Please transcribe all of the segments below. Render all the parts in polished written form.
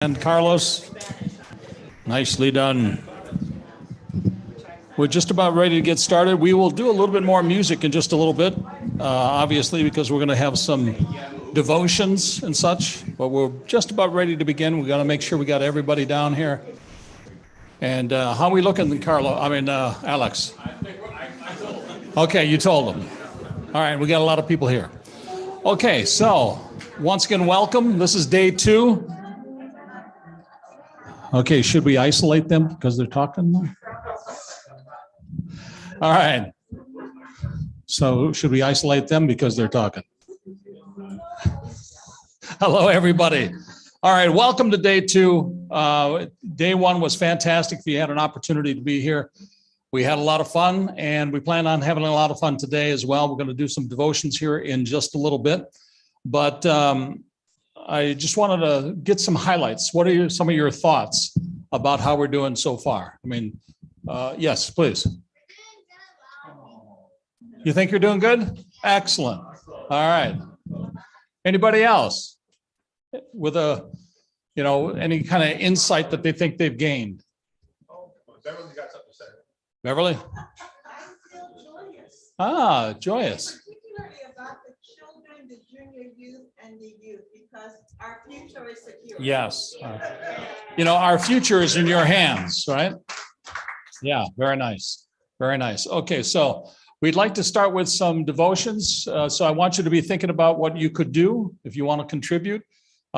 And Carlos, nicely done. We're just about ready to get started. We will do a little bit more music in just a little bit, obviously, because we're going to have some devotions and such. But we're just about ready to begin. We got to make sure we got everybody down here. And how are we looking, Carlos? Alex. Okay, you told them. All right, we got a lot of people here. Okay, so once again, welcome. This is day 2. Okay, should we isolate them because they're talking? All right. So should we isolate them because they're talking? Hello, everybody. All right, welcome to day 2. Day 1 was fantastic. If you had an opportunity to be here, we had a lot of fun, and we plan on having a lot of fun today as well. We're going to do some devotions here in just a little bit, but I just wanted to get some highlights. What are some of your thoughts about how we're doing so far? Yes, please. You think you're doing good? Excellent. All right. Anybody else with any kind of insight that they think they've gained? Beverly got something to say. Beverly? I feel joyous. Ah, joyous. Particularly about the children, the junior youth, and the youth, because our future is secure. Yes. Our future is in your hands, right? Yeah, very nice. Very nice. Okay, so we'd like to start with some devotions. So I want you to be thinking about what you could do if you want to contribute.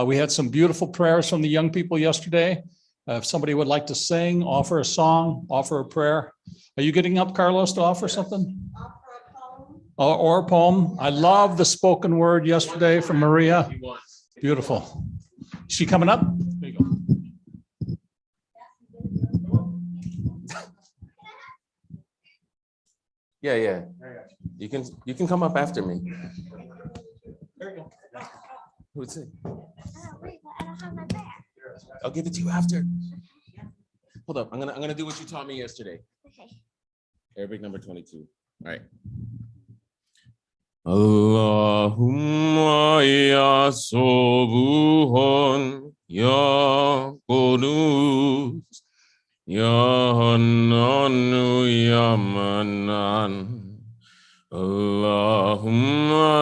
We had some beautiful prayers from the young people yesterday. If somebody would like to sing, offer a song, offer a prayer. Are you getting up, Carlos, to offer something? Offer a poem. Or a poem. I love the spoken word yesterday from Maria. Beautiful. Is she coming up? There you go. Yeah. You can come up after me. There you go. Who's it? Oh, wait, but I don't have my bag. I'll give it to you after. Hold up. I'm gonna do what you taught me yesterday. Okay. Arabic number 22. All right. Allahumma ya Sobuhon ya Qudus ya Hannanu ya Manan. Allahumma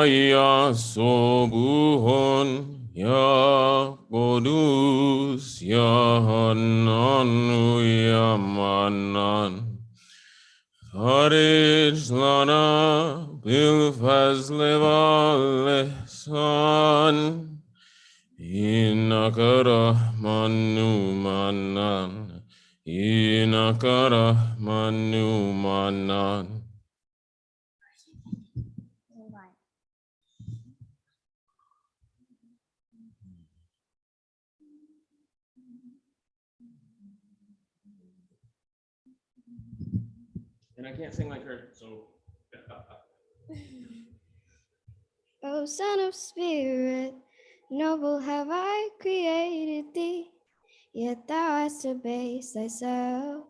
ya Sobuhon ya Qudus ya Hannanu ya Manan. Farij lana bil fazli wal ihsan. Innaka rahmanu manan. Innaka rahmanu manan. And I can't sing like her, so. O Son of Spirit, noble have I created thee, yet thou hast abased thyself,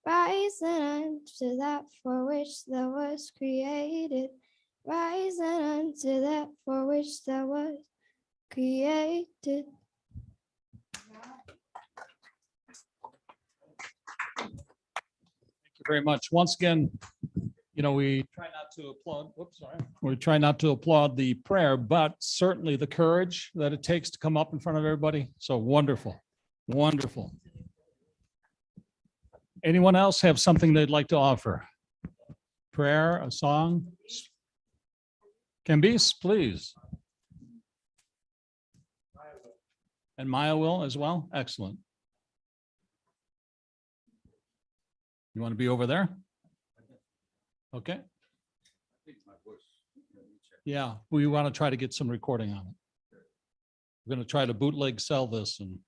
rising unto that for which thou wast created, rising unto that for which thou wast created. Thank you very much. Once again, we try not to applaud. We try not to applaud the prayer, but certainly the courage that it takes to come up in front of everybody. So wonderful, wonderful. Anyone else have something they'd like to offer? Prayer, a song? Cambis, please. And Maya will as well. Excellent. You want to be over there? Okay. Yeah, we want to try to get some recording on it. We're going to try to bootleg sell this and.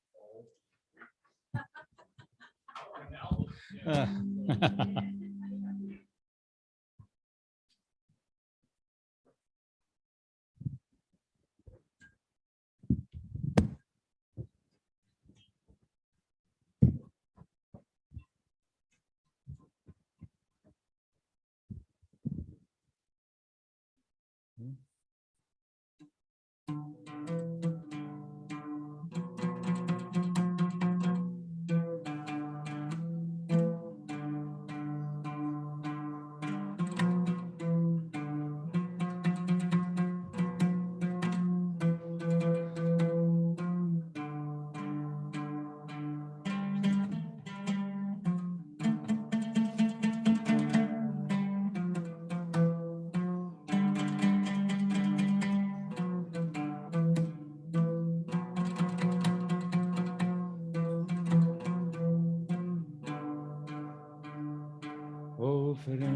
offering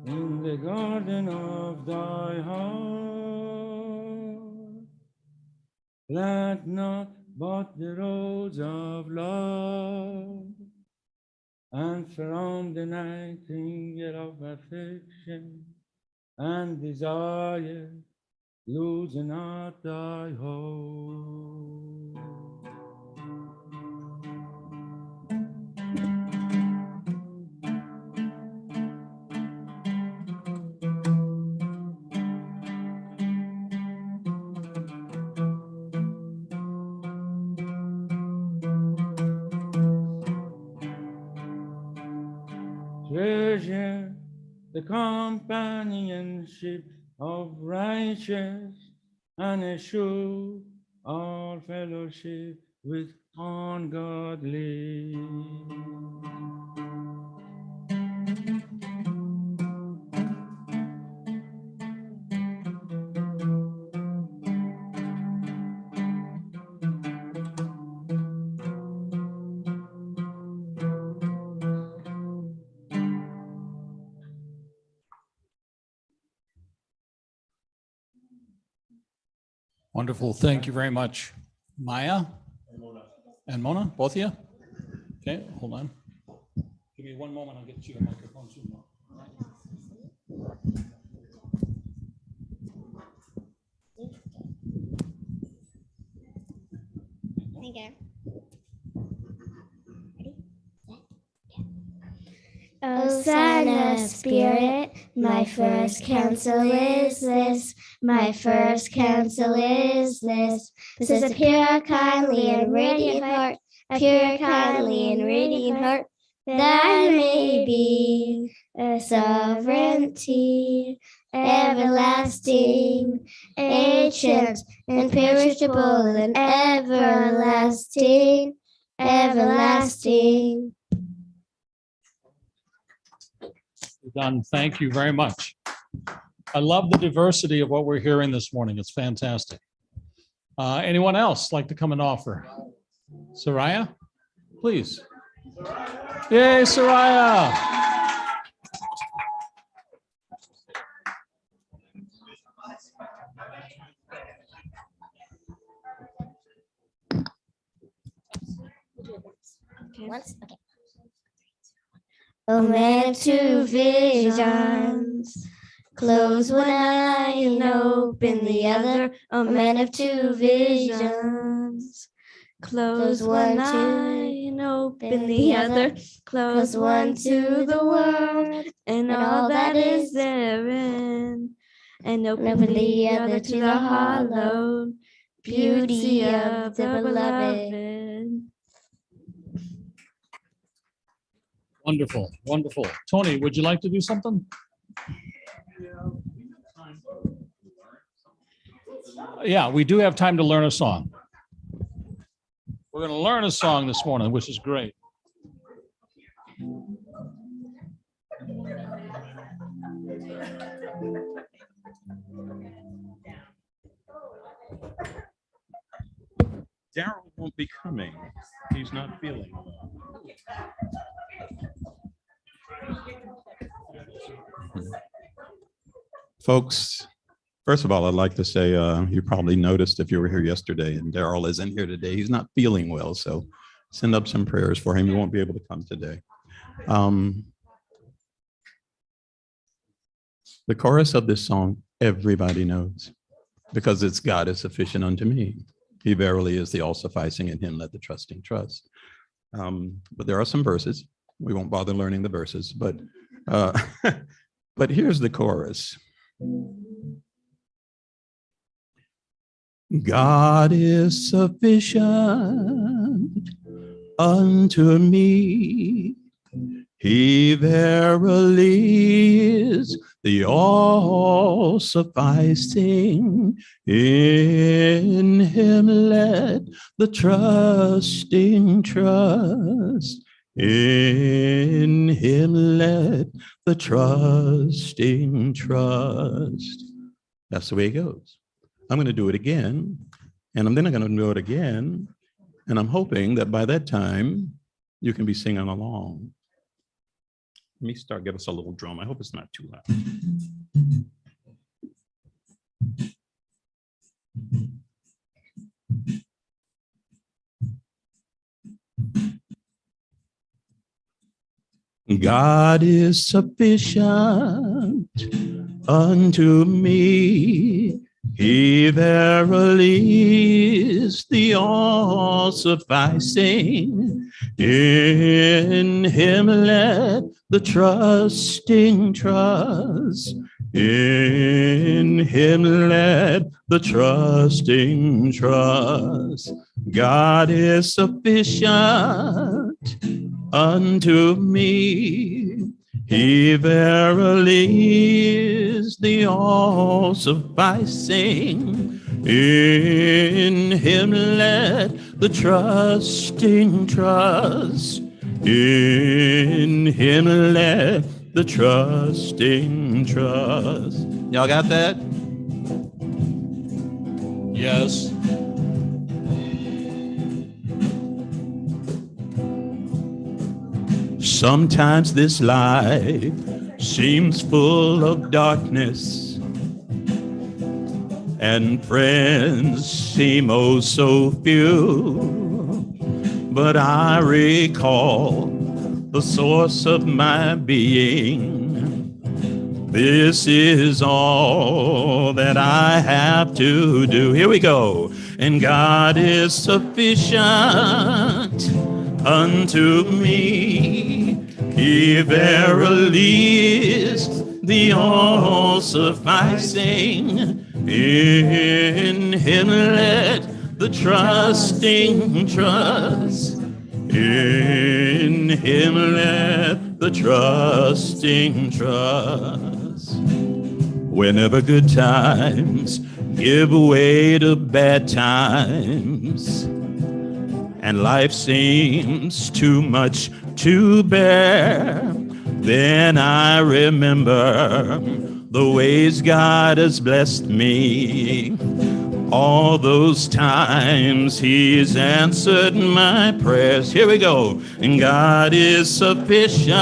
in the garden of thy heart. Plant not but the roads of love, and from the nightingale of affection and desire, lose not thy hope. Treasure the companionship of righteous, and eschew all fellowship with ungodly. Wonderful. Thank you very much. Maya and Mona, both of you? Okay, hold on. Give me one moment. I'll get you a microphone too. O Son of Spirit, my first counsel is this. My first counsel is this. This is a pure, kindly, and radiant heart. A pure, kindly, and radiant heart. That may be a sovereignty, everlasting, ancient, imperishable, and everlasting, everlasting. Done. Thank you very much. I love the diversity of what we're hearing this morning. It's fantastic. Anyone else like to come and offer? Soraya, please. Yay, Soraya. Okay. O man of two visions, close one eye and open the other. O man of two visions, close one eye and open the other. Close one to the world and all that is therein, and open the other to the hallowed beauty of the beloved. Wonderful, wonderful. Tony, would you like to do something? Yeah, we do have time to learn a song. We're going to learn a song this morning, which is great. Daryl won't be coming. He's not feeling well. Folks, first of all, I'd like to say you probably noticed if you were here yesterday, and Daryl isn't here today. He's not feeling well, so send up some prayers for him. He won't be able to come today. The chorus of this song, everybody knows, because it's God is sufficient unto me. He verily is the all-sufficing, in him let the trusting trust. But there are some verses. We won't bother learning the verses, but but here's the chorus. God is sufficient unto me. He verily is the all-sufficing. In him let the trusting trust. In him let the trusting trust. That's the way it goes. I'm going to do it again, and I'm then going to do it again, and I'm hoping that by that time, you can be singing along. Let me give us a little drum. I hope it's not too loud. God is sufficient unto me. He verily is the all-sufficing. In him let the trusting trust. In him let the trusting trust. God is sufficient unto me. He verily is the all-sufficing. In him let the trusting trust. In him let the trusting trust. Y'all got that? Yes. Sometimes this life seems full of darkness, and friends seem oh so few. But I recall the source of my being. This is all that I have to do. Here we go. And God is sufficient unto me. He verily is the all-sufficing. In him let the trusting trust. In him let the trusting trust. Whenever good times give way to bad times, and life seems too much to bear, then I remember the ways God has blessed me. All those times he's answered my prayers. Here we go. And God is sufficient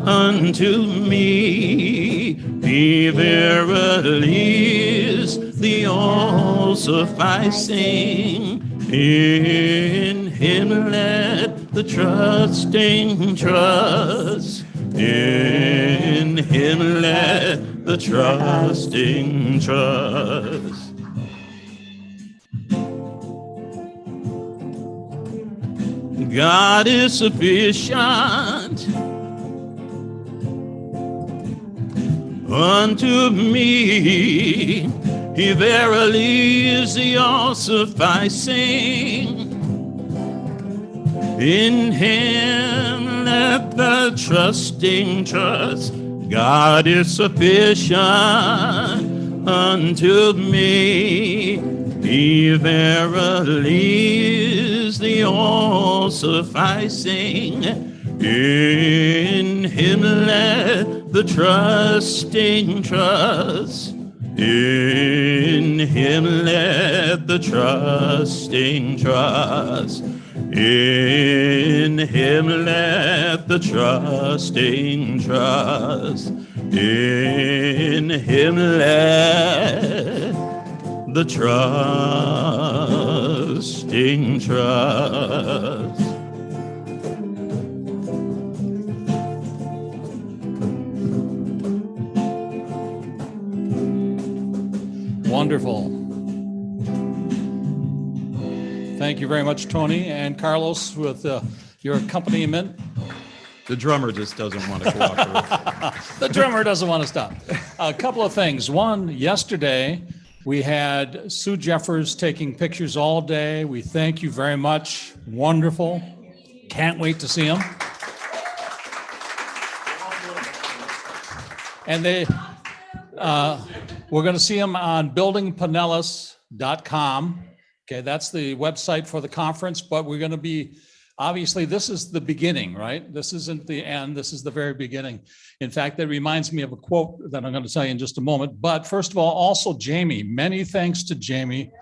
unto me. He verily is the all-sufficing. In him let the trusting trust. In him let the trusting trust. God is sufficient unto me. He verily is the all-sufficing. In him let the trusting trust. God is sufficient unto me. He verily is the all-sufficing. In him let the trusting trust. In him let the trusting trust. In him let the trusting trust. In him let the trusting trust. Wonderful. Thank you very much, Tony and Carlos, with your accompaniment. The drummer just doesn't want to cooperate. The drummer doesn't want to stop. A couple of things. One, yesterday we had Sue Jeffers taking pictures all day. We thank you very much. Wonderful. Can't wait to see them. And we're going to see them on buildingpinellas.com. Okay, that's the website for the conference, but we're going to be, obviously, this is the beginning, right? This isn't the end. This is the very beginning. In fact, that reminds me of a quote that I'm going to tell you in just a moment. But first of all, also Jamie, many thanks to Jamie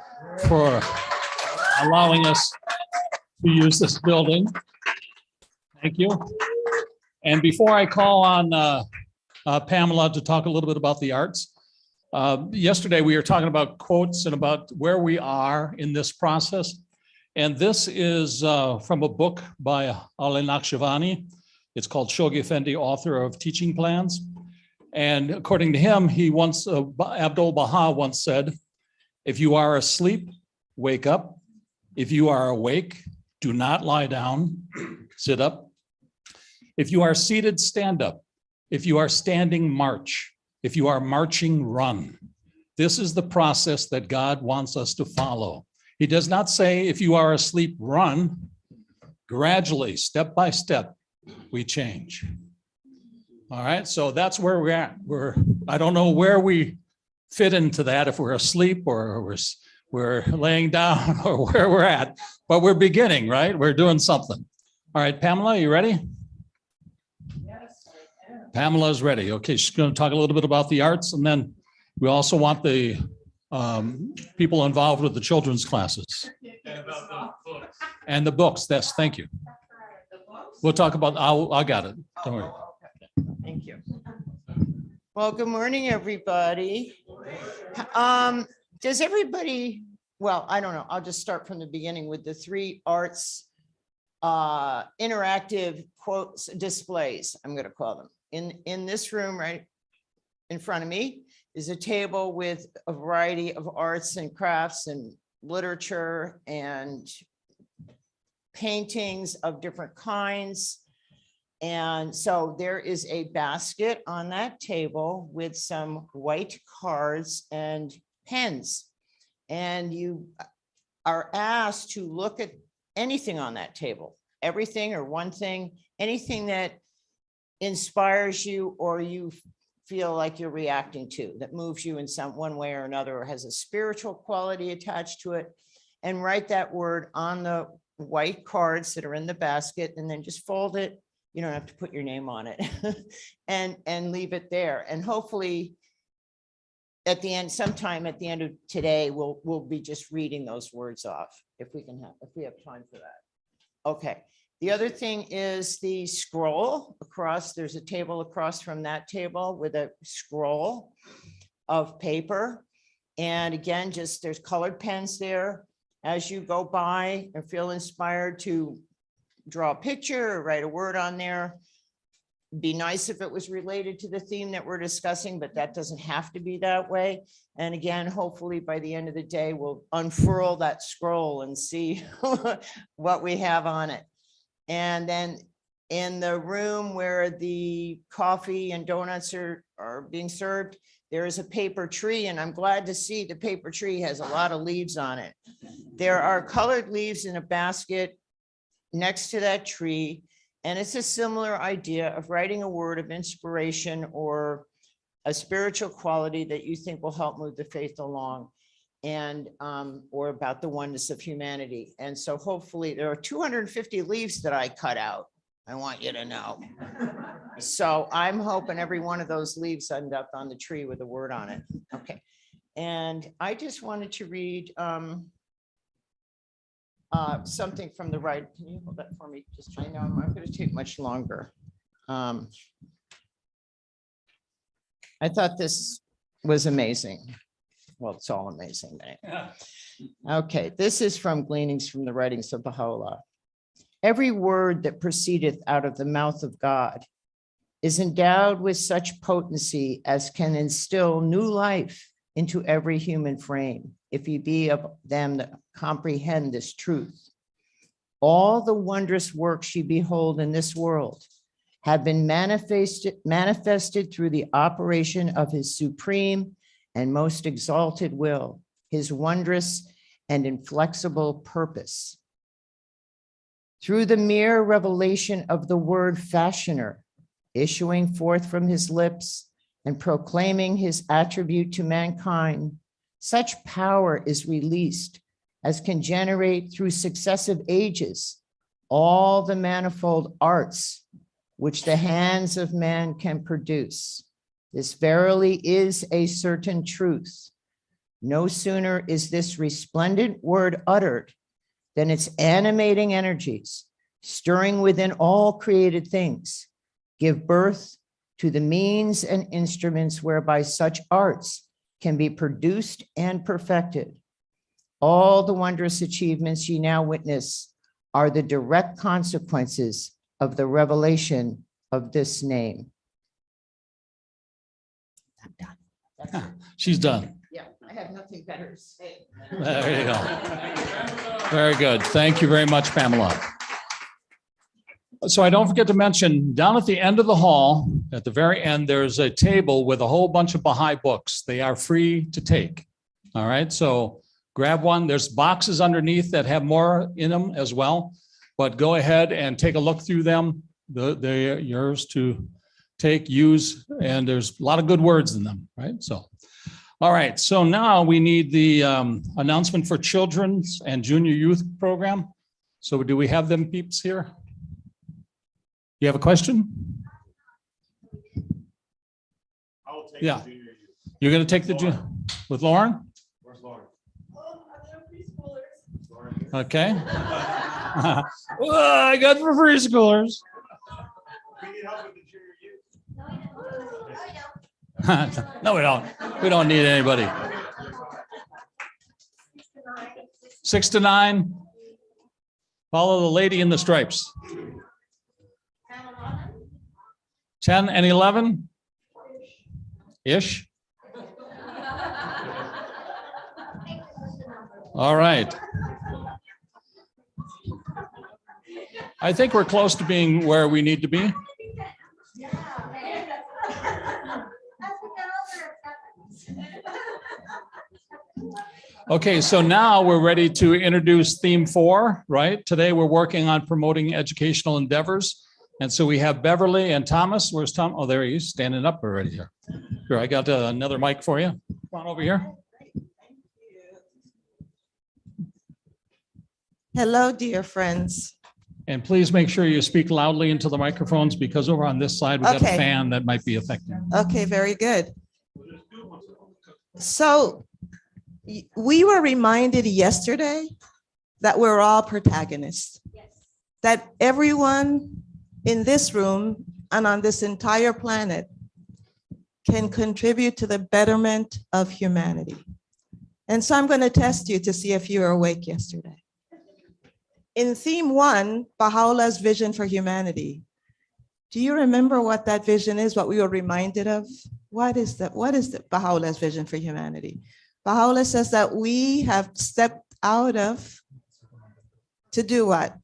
for allowing us to use this building. Thank you. And before I call on Pamela to talk a little bit about the arts, yesterday we were talking about quotes and about where we are in this process. And this is from a book by Ali Naqshbandi. It's called Shoghi Effendi, author of Teaching Plans. And according to him, he once, Abdul Bahar once said, if you are asleep, wake up. If you are awake, do not lie down, sit up. If you are seated, stand up. If you are standing, march. If you are marching, run. This is the process that God wants us to follow. He does not say, if you are asleep, run. Gradually, step by step, we change. All right, so that's where we're at. I don't know where we fit into that, if we're asleep or we're laying down or where we're at, but we're beginning, right? We're doing something. All right, Pamela, you ready? Yes, I am. Pamela's ready. Okay, she's going to talk a little bit about the arts, and then we also want the people involved with the children's classes. And the books, yes, thank you. We'll talk about, I got it, don't worry. Thank you. Well, good morning, everybody. Does everybody, well, I don't know, I'll just start from the beginning with the three arts interactive quotes displays, I'm going to call them. In this room right in front of me is a table with a variety of arts and crafts and literature and paintings of different kinds. And so there is a basket on that table with some white cards and pens. And you are asked to look at anything on that table, everything or one thing, anything that inspires you or you feel like you're reacting to, that moves you in one way or another, or has a spiritual quality attached to it. And write that word on the white cards that are in the basket, and then just fold it. You don't have to put your name on it and leave it there. And hopefully at the end, sometime at the end of today, we'll be just reading those words off if we have time for that. Okay. The other thing is the scroll across. There's a table across from that table with a scroll of paper. And again, just there's colored pens there. As you go by and feel inspired to draw a picture or write a word on there. Be nice if it was related to the theme that we're discussing, but that doesn't have to be that way. And again, hopefully by the end of the day, we'll unfurl that scroll and see what we have on it. And then in the room where the coffee and donuts are being served, there is a paper tree, and I'm glad to see the paper tree has a lot of leaves on it. There are colored leaves in a basket next to that tree. And it's a similar idea of writing a word of inspiration or a spiritual quality that you think will help move the faith along, and or about the oneness of humanity. And so hopefully there are 250 leaves that I cut out. I want you to know. So I'm hoping every one of those leaves end up on the tree with a word on it. Okay. And I just wanted to read something from the right. Can you hold that for me? Just I know I'm not going to take much longer. I thought this was amazing. Well, it's all amazing. Okay, this is from Gleanings from the Writings of Baha'u'llah. Every word that proceedeth out of the mouth of God is endowed with such potency as can instill new life into every human frame, if ye be of them that comprehend this truth. All the wondrous works ye behold in this world have been manifested through the operation of his supreme and most exalted will, his wondrous and inflexible purpose. Through the mere revelation of the word fashioner, issuing forth from his lips and proclaiming his attribute to mankind, such power is released as can generate through successive ages all the manifold arts which the hands of man can produce. This verily is a certain truth. No sooner is this resplendent word uttered then its animating energies, stirring within all created things, give birth to the means and instruments whereby such arts can be produced and perfected. All the wondrous achievements ye now witness are the direct consequences of the revelation of this name. I'm done. That's it. She's done. Yeah, I have nothing better to say. There you go. Very good. Thank you very much, Pamela. So I don't forget to mention, down at the end of the hall, at the very end, there's a table with a whole bunch of Baha'i books. They are free to take. All right, so grab one. There's boxes underneath that have more in them as well, but go ahead and take a look through them. They're yours to take, use, and there's a lot of good words in them, right? So, all right, so now we need the announcement for children's and junior youth program. So do we have them peeps here? You have a question? I will take Yeah. the junior youth. You're going to take the, with Lauren? Where's Lauren? Oh, our little preschoolers. Lauren here? Okay. Well, I got for preschoolers. We need help with the junior youth. No, we don't. We don't need anybody. 6 to 9. Follow the lady in the stripes. 10 and 11? Ish. All right. I think we're close to being where we need to be. Okay, so now we're ready to introduce theme 4, right? Today we're working on promoting educational endeavors. And so we have Beverly and Thomas. Where's Tom? Oh, there he is, standing up already here. Here, I got another mic for you. Come on over here. Hello, dear friends. And please make sure you speak loudly into the microphones because over on this side, we got a Okay. fan that might be affecting. Okay, very good. So we were reminded yesterday that we're all protagonists. That everyone in this room and on this entire planet can contribute to the betterment of humanity. And so I'm going to test you to see if you were awake yesterday. In theme 1, Baha'u'llah's vision for humanity, do you remember what that vision is, what we were reminded of? What is that? What is the Baha'u'llah's vision for humanity? Baha'u'llah says that we have stepped out of, to do what?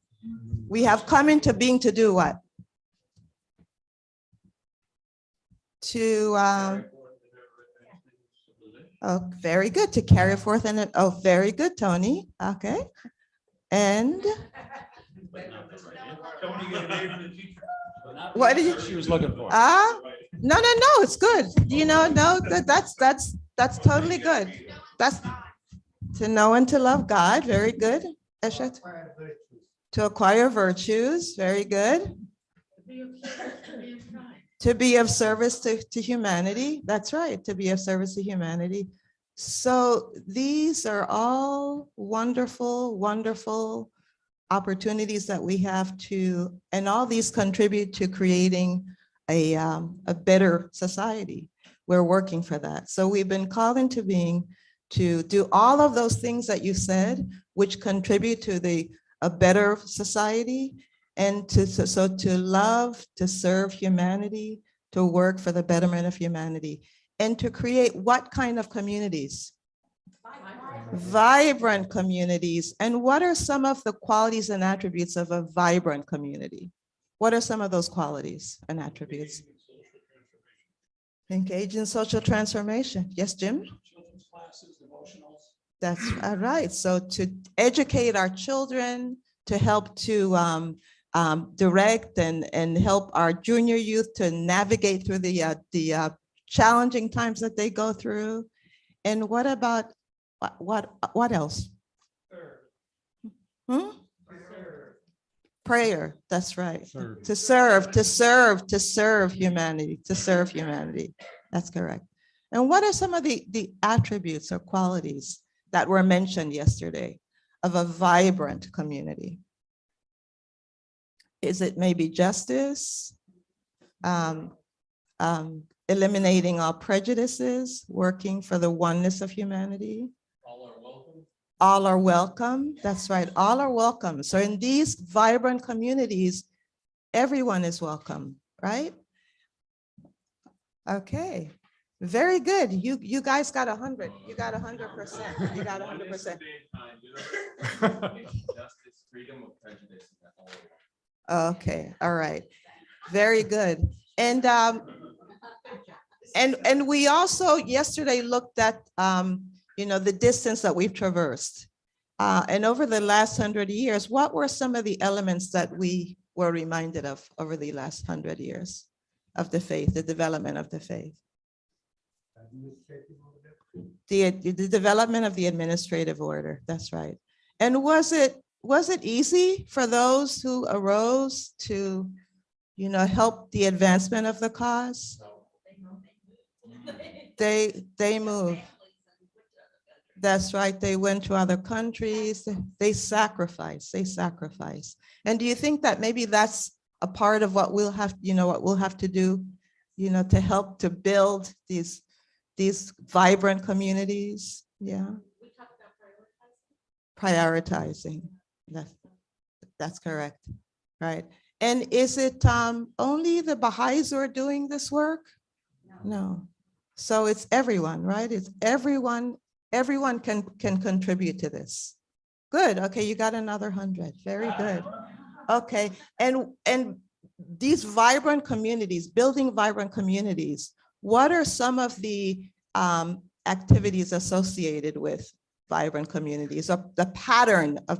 We have come into being to do what? To, oh, very good, to carry forth, and oh, very good, Tony, okay. And what did you? She was looking for. No, it's good. You know, no, that's totally good. That's to know and to love God. Very good. Eshet. To acquire virtues. Very good. To be of service to humanity. That's right. To be of service to humanity. So these are all wonderful, wonderful opportunities that we have to, and all these contribute to creating a better society. We're working for that. So we've been called into being to do all of those things that you said, which contribute to a better society, and to love, to serve humanity, to work for the betterment of humanity, and to create what kind of communities? Vibrant communities. And what are some of the qualities and attributes of a vibrant community? What are some of those qualities and attributes? Engage in social transformation. Yes, Jim? Children's classes, devotionals. That's right. So to educate our children, to help to direct and help our junior youth to navigate through the challenging times that they go through. And what about, what else? Prayer, that's right. To serve humanity, That's correct. And what are some of the attributes or qualities that were mentioned yesterday of a vibrant community? Is it maybe justice? Eliminating all prejudices, working for the oneness of humanity? All are welcome. All are welcome. That's right. All are welcome. So in these vibrant communities, everyone is welcome, right? Okay, very good. You guys got 100. You got 100%. You got 100%. Justice, freedom of prejudice. Okay, all right. Very good. And we also yesterday looked at the distance that we've traversed. And over the last 100 years, what were some of the elements that we were reminded of over the last 100 years of the faith, the development of the faith? The development of the administrative order, that's right. And was it easy for those who arose to, help the advancement of the cause? They moved. That's right. They went to other countries. They sacrificed. And do you think that maybe that's a part of what we'll have, what we'll have to do, to help to build these vibrant communities? Yeah. Prioritizing. That's correct. Right. And is it only the Baha'is who are doing this work? No. So it's everyone, right? It's everyone. Everyone can contribute to this. Good. Okay, you got another 100. Very good. Okay, and these vibrant communities, building vibrant communities, what are some of the activities associated with vibrant communities, or the pattern of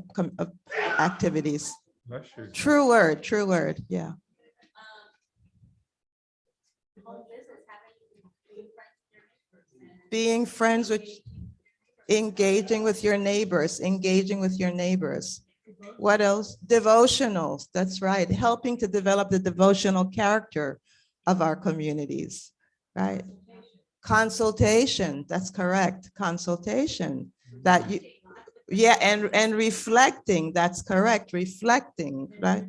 activities? True word, yeah. Being friends with, engaging with your neighbors. What else? Devotionals, that's right. Helping to develop the devotional character of our communities, right? Consultation, that's correct. Consultation, and reflecting, that's correct. Reflecting, right?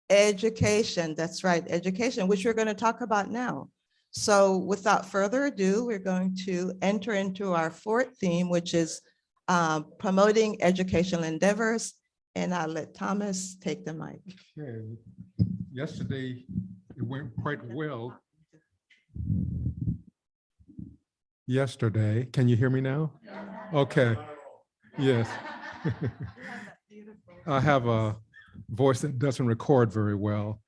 Education, that's right. Education, which we're going to talk about now. So without further ado, we're going to enter into our fourth theme, which is promoting educational endeavors. And I'll let Thomas take the mic. Okay. Yesterday, it went quite well. Yesterday, can you hear me now? Okay. Yes. I have a voice that doesn't record very well.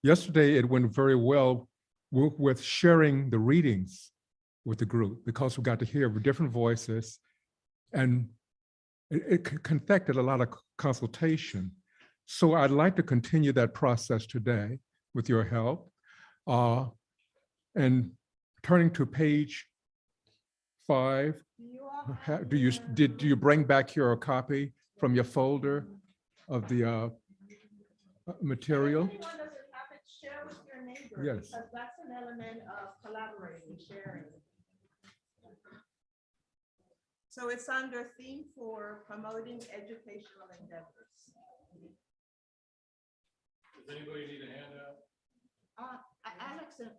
Yesterday, it went very well with sharing the readings with the group, because we got to hear different voices, and it conducted a lot of consultation. So I'd like to continue that process today with your help. And turning to page 5, do you bring back your copy from your folder of the material? Share with your neighbors. Yes. Because that's an element of collaborating, sharing. So it's under theme 4, promoting educational endeavors. Does anybody need a handout?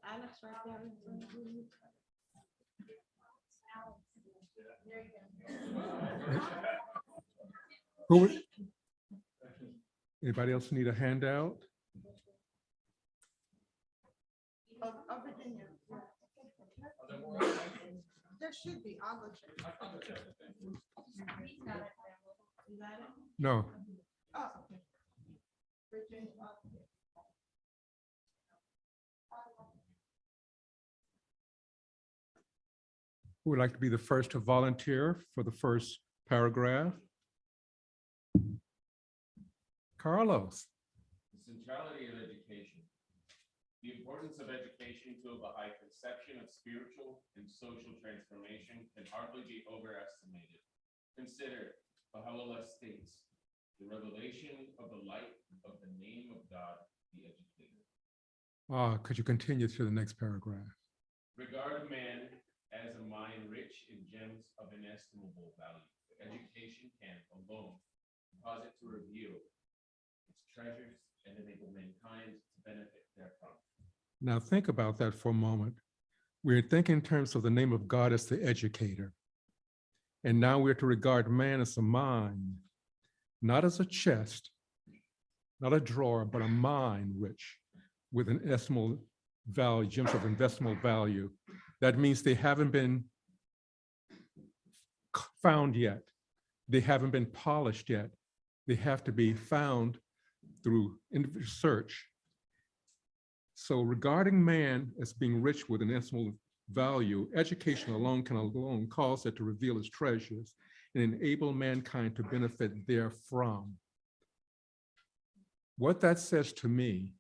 Alex right there. Anybody else need a handout? Virginia. There should be. I'll go check. No. Oh, okay. Virginia. Who would like to be the first to volunteer for the first paragraph? Carlos. The centrality of education. The importance of education to a Baha'i conception of spiritual and social transformation can hardly be overestimated. Consider, Baha'u'llah states, the revelation of the light of the name of God, the educator. Could you continue to the next paragraph? Regard man as a mind rich in gems of inestimable value. education can alone cause it to reveal its treasures and enable mankind to benefit therefrom. Now think about that for a moment. We're thinking in terms of the name of God as the educator. And now we're to regard man as a mind, not as a chest, not a drawer, but a mind rich with an estimable value, gems of investable value. That means they haven't been found yet. They haven't been polished yet. They have to be found through individual search. So regarding man as being rich with an estimable value, education alone can alone cause it to reveal its treasures and enable mankind to benefit therefrom. What that says to me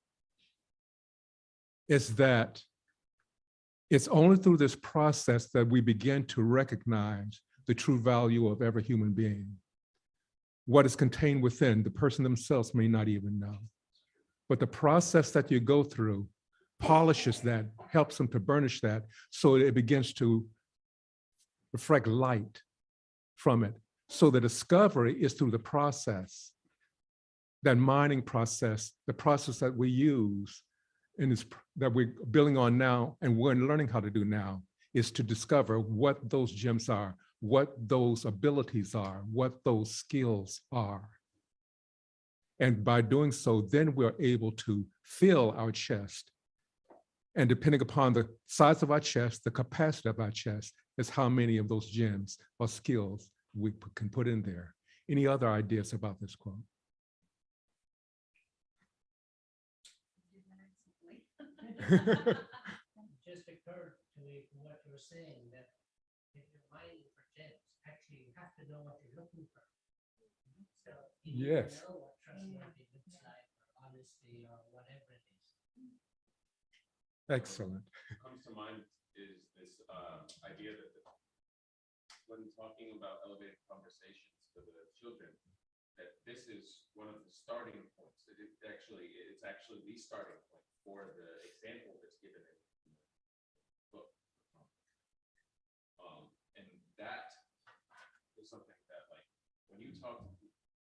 is that it's only through this process that we begin to recognize the true value of every human being. What is contained within, the person themselves may not even know. But the process that you go through polishes that, helps them to burnish that, so it begins to reflect light from it. So the discovery is through the process, that mining process, the process that we use and that we're building on now and we're learning how to do now, is to discover what those gems are, what those abilities are, what those skills are. And by doing so, then we're able to fill our chest. And depending upon the size of our chest, the capacity of our chest, is how many of those gems or skills we can put in there. Any other ideas about this quote? Just occurred to me from what you were saying that if you're mining for gems, actually you have to know what you're looking for. So you need to know what trustworthy looks like, or honesty, or whatever it is. Excellent. What comes to mind is this idea that when talking about elevated conversations for the children, that this is one of the starting points. It's actually the starting point for the example that's given in the book. And that is something that, like, when you talk to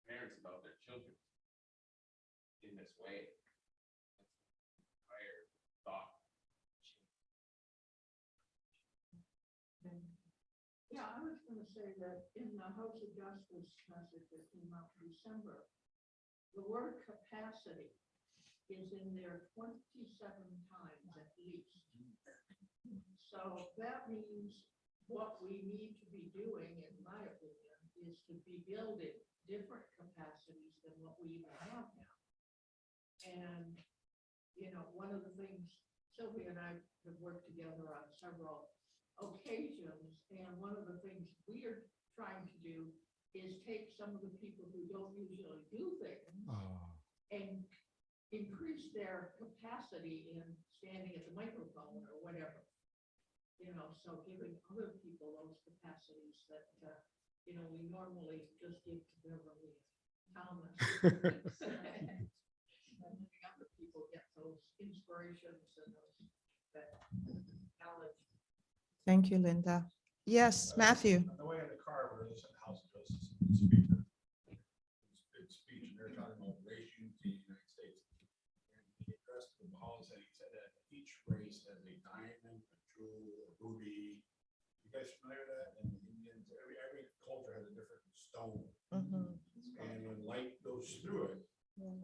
parents about their children in this way, entire thought. Yeah, I was going to say that in the House of Justice message that came out in December, the word capacity is in there 27 times at least. So that means what we need to be doing, in my opinion, is to be building different capacities than what we even have now. And, you know, one of the things, Sylvia and I have worked together on several occasions, and one of the things we are trying to do is take some of the people who don't usually do things and increase their capacity in standing at the microphone or whatever. You know, so giving other people those capacities that, you know, we normally just give to Beverly Thomas. And letting other people get those inspirations and those that knowledge. Thank you, Linda. Yes, Matthew. On the way in the car, we were listening to House of Justice speaker. Big speech, and they're talking about race unity in the United States. And he addressed the Baha'u'llah, he said that each race has a diamond, a jewel, a ruby. You guys familiar with that? And Indians, every culture has a different stone. And when light goes through it,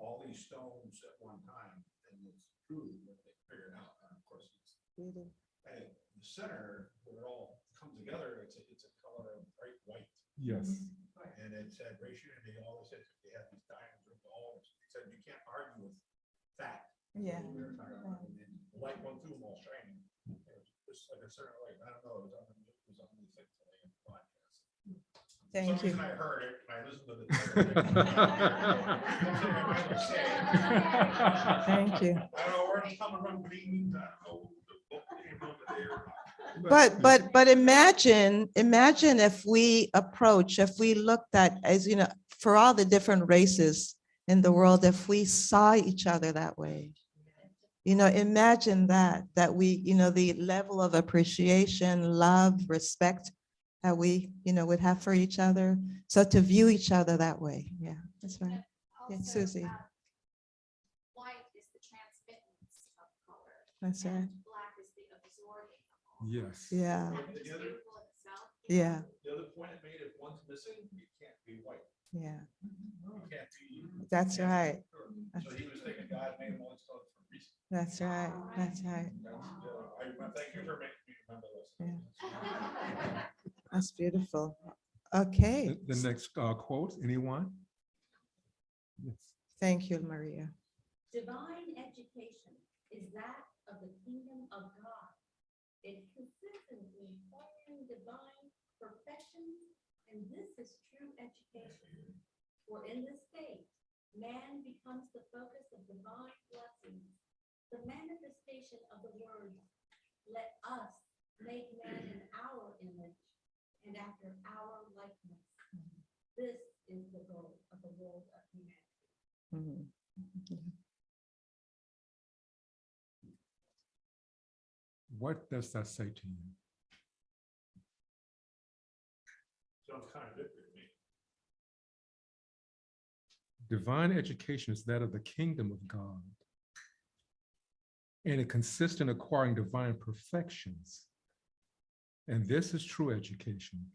all these stones at one time, and it's true that they figured out. And of course, it's and the center, where it all comes together, it's a color of bright white. Yes. And it said race unity, all this, they have these diamonds with all this. He said you can't argue with that. Yeah. And the light went through them all shining. It was just like a certain light. I don't know, it was on these things today in the podcast. Thank you. For some reason I heard it, and I listened to the Thank you. I don't know where it's coming from, beans, I don't know. The book came over there. But imagine if we looked at, as you know, for all the different races in the world, if we saw each other that way, you know, imagine that we, you know, the level of appreciation, love, respect that we, would have for each other. So to view each other that way. Yeah, that's right. Yeah, Susie. White is the transmittance of color. That's right. And black is the absorbing of all. Yes. Yeah. It's just beautiful in itself. Yeah. The other point I made, if one's missing, it can't be white. Yeah. It can't be. That's right. So he was thinking God made them all stuff for a reason. That's right. That's right. Thank you for making me remember this. Yeah. That's beautiful. Okay. The next quote, anyone? Yes. Thank you, Maria. Divine education is that of the kingdom of God. It consists in acquiring divine perfection, and this is true education. For in this state, man becomes the focus of divine blessings, the manifestation of the words, let us make man in our image and after our likeness. This is the goal of the world of humanity. Mhm. What does that say to you? Sounds contradictory to me. Divine education is that of the kingdom of God. And it consists in acquiring divine perfections. And this is true education.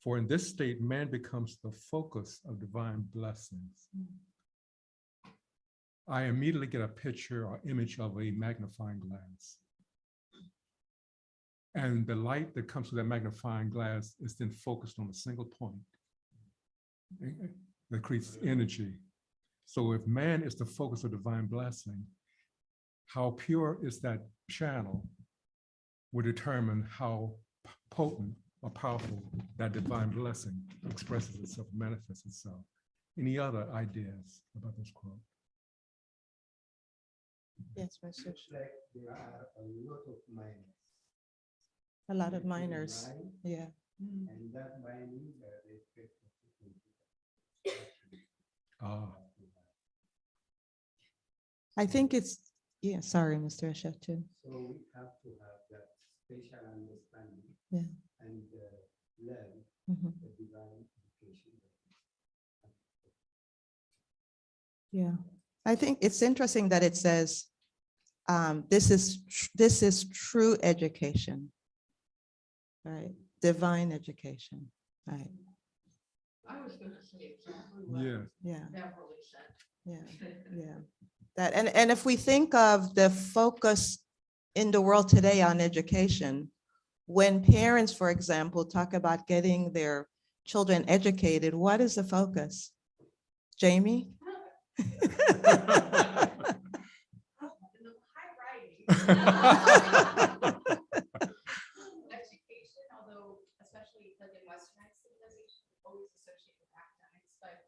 For in this state, man becomes the focus of divine blessings. I immediately get a picture or image of a magnifying glass. And the light that comes through that magnifying glass is then focused on a single point that creates energy. So if man is the focus of divine blessing, how pure is that channel will determine how potent or powerful that divine blessing expresses itself, manifests itself. Any other ideas about this quote? Yes, Mr. Like there are a lot of miners. A lot of minors. Yeah. And that mining, they expect I think it's, yeah, sorry, Mr. Ashatu. So we have to have that spatial understanding. Yeah. And learn Mhm. the divine education. Yeah, I think it's interesting that it says, this is true education, right? Divine education, right? I was gonna say exactly Yeah. what Yeah, Beverly said. yeah, yeah. That, and if we think of the focus in the world today on education, when parents, for example, talk about getting their children educated, what is the focus? Jamie? Education, although especially like in Westernized civilization, always associated with academics, but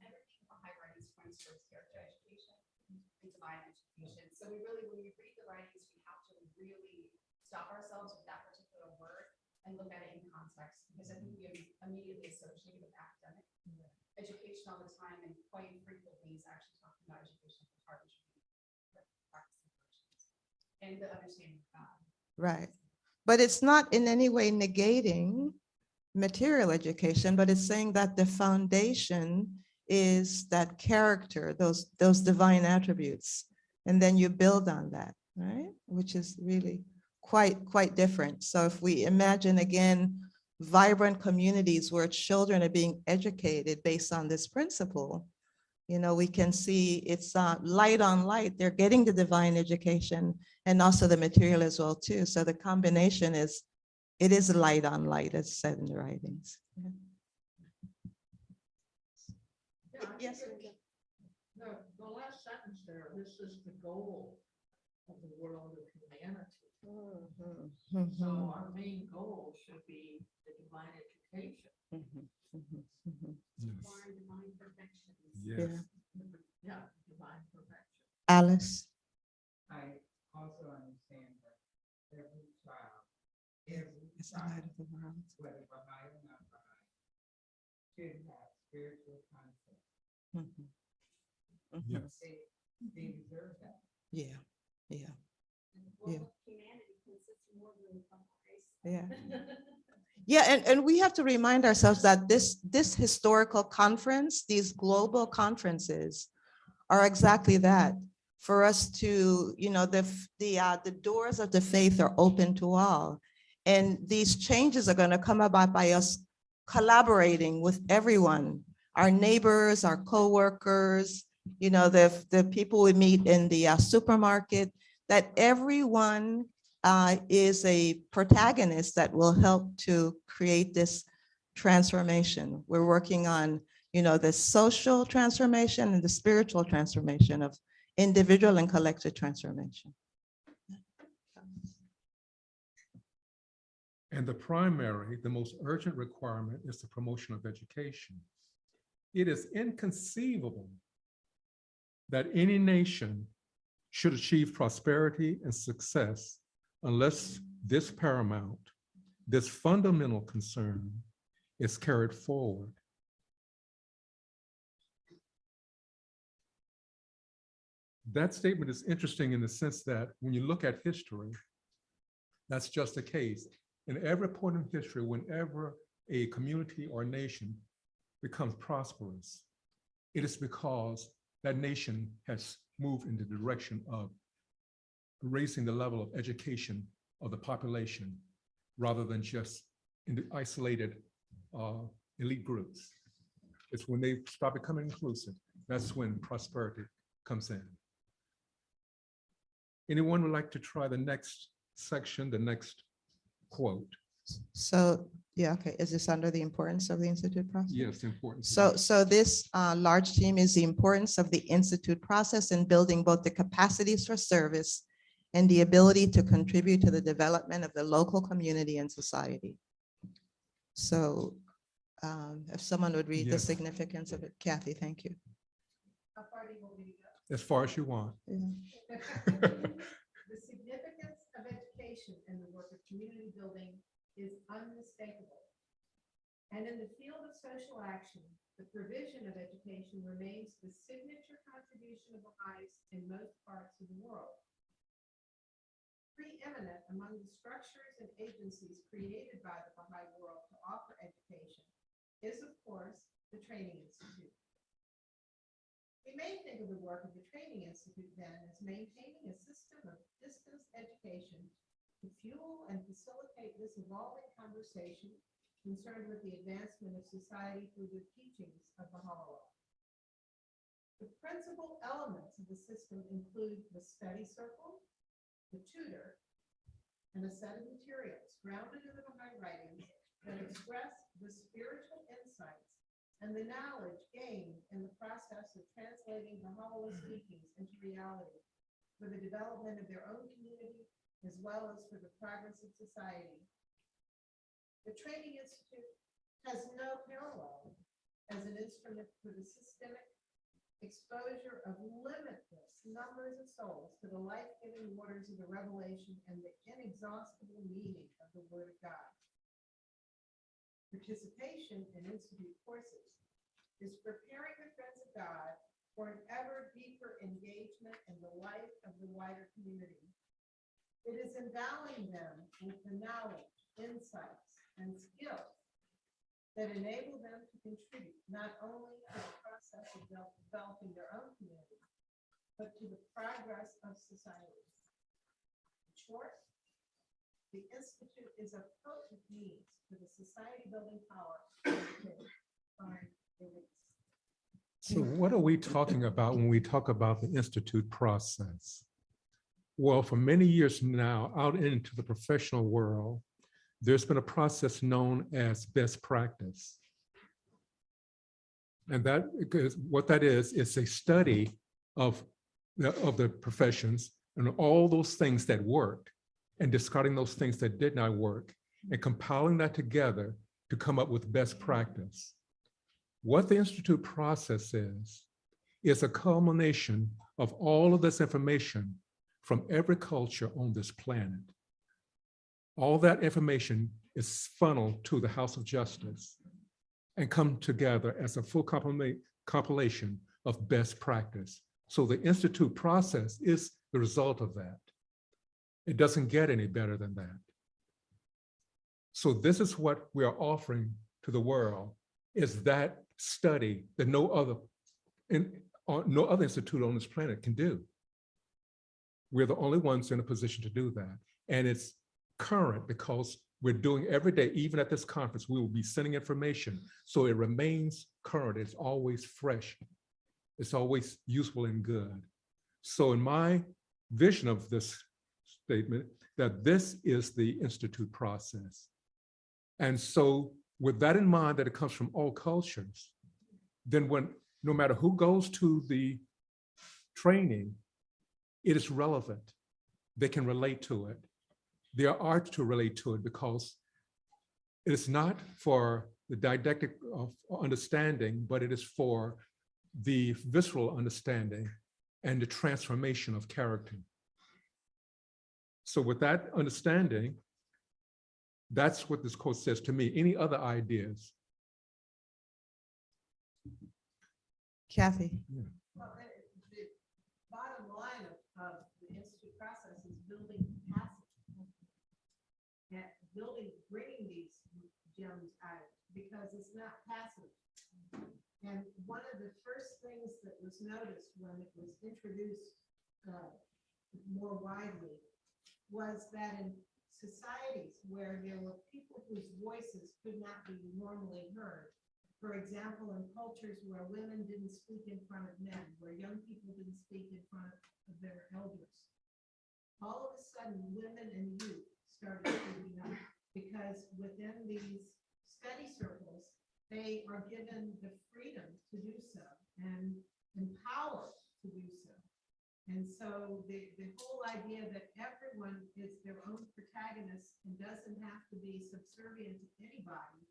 everything Baha'i writings points towards character education and divine education. So we really, when we read the writings, we have to really stop ourselves with that particular word and look at it in context, because I think we immediately associate with academic education all the time, and quite frequently is actually talking about education for heart and the understanding of God. Right. But it's not in any way negating material education, but it's saying that the foundation is that character, those divine attributes. And then you build on that, right? Which is really quite different. So if we imagine again, vibrant communities where children are being educated based on this principle, we can see it's light on light. They're getting the divine education and also the material as well too. So the combination is, it is light on light, as said in the writings. Yeah. Yes. The last sentence there, this is the goal of the world of humanity. So our main goal should be the divine education. Divine perfection. Yes. Yeah, divine perfection. Alice? I also understand that every child, It's the light of the world. whether Baha'i or not Baha'i, should have spiritual concepts. Mhm. Yes. They deserve that. Yeah, yeah, And the world of humanity consists more than Baha'is. yeah. Yeah, and we have to remind ourselves that this historical conference, these global conferences are exactly that. For us to, the doors of the faith are open to all. And these changes are going to come about by us collaborating with everyone, our neighbors, our coworkers, the people we meet in the supermarket, that everyone is a protagonist that will help to create this transformation. We're working on, the social transformation and the spiritual transformation of individual and collective transformation. And the most urgent requirement is the promotion of education. It is inconceivable that any nation should achieve prosperity and success unless this paramount, this fundamental concern is carried forward. That statement is interesting in the sense that when you look at history, that's just the case. In every point in history, whenever a community or nation becomes prosperous, it is because that nation has moved in the direction of raising the level of education of the population rather than just in the isolated elite groups. It's when they start becoming inclusive, that's when prosperity comes in. Anyone would like to try the next section, the next quote? So, yeah, okay. Is this under the importance of the Institute process? Yes, the importance. So this large theme is the importance of the Institute process in building both the capacities for service and the ability to contribute to the development of the local community and society. So if someone would read the significance of it, Kathy, thank you. How far do you want me to go? As far as you want. Yeah. The significance of education in the work of community building is unmistakable. And in the field of social action, the provision of education remains the signature contribution of Baha'is in most parts of the world. Preeminent among the structures and agencies created by the Baha'i world to offer education is, of course, the Training Institute. We may think of the work of the Training Institute then as maintaining a system of distance education to fuel and facilitate this evolving conversation concerned with the advancement of society through the teachings of Baha'u'llah. The principal elements of the system include the study circle, the tutor, and a set of materials grounded in the Baha'i writings that express the spiritual insights and the knowledge gained in the process of translating Baha'u'llah teachings into reality for the development of their own community as well as for the progress of society. The Training Institute has no parallel as an instrument for the systemic exposure of limitless numbers of souls to the life-giving waters of the revelation and the inexhaustible meaning of the Word of God. Participation in Institute courses is preparing the friends of God for an ever deeper engagement in the life of the wider community. It is endowing them with the knowledge, insights, and skills that enable them to contribute not only to the process of developing their own community, but to the progress of society. In short, the Institute is a potent means for the society building power to find release. So what are we talking about when we talk about the Institute process? Well, for many years now, out into the professional world, there's been a process known as best practice. And that, what that is a study of the professions and all those things that worked and discarding those things that did not work and compiling that together to come up with best practice. What the Institute process is a culmination of all of this information from every culture on this planet. All that information is funneled to the House of Justice and come together as a full compilation of best practice. So the Institute process is the result of that. It doesn't get any better than that. So this is what we are offering to the world, is that study that no other institute on this planet can do. We're the only ones in a position to do that. And it's current because we're doing every day, even at this conference, we will be sending information. So it remains current. It's always fresh. It's always useful and good. So in my vision of this statement, that this is the Institute process. And so with that in mind, that it comes from all cultures, then no matter who goes to the training, it is relevant. They can relate to it. There are to relate to it because it is not for the didactic of understanding, but it is for the visceral understanding and the transformation of character. So with that understanding, that's what this quote says to me. Any other ideas? Kathy. Well, the bottom line of the institute process is building capacity. And bringing these gems out, because it's not passive. And one of the first things that was noticed when it was introduced more widely was that in societies where there were people whose voices could not be normally heard, for example, in cultures where women didn't speak in front of men, where young people didn't speak in front of their elders, all of a sudden women and youth started speaking up, because within these study circles, they are given the freedom to do so and empowered to do so. And so the whole idea that everyone is their own protagonist and doesn't have to be subservient to anybody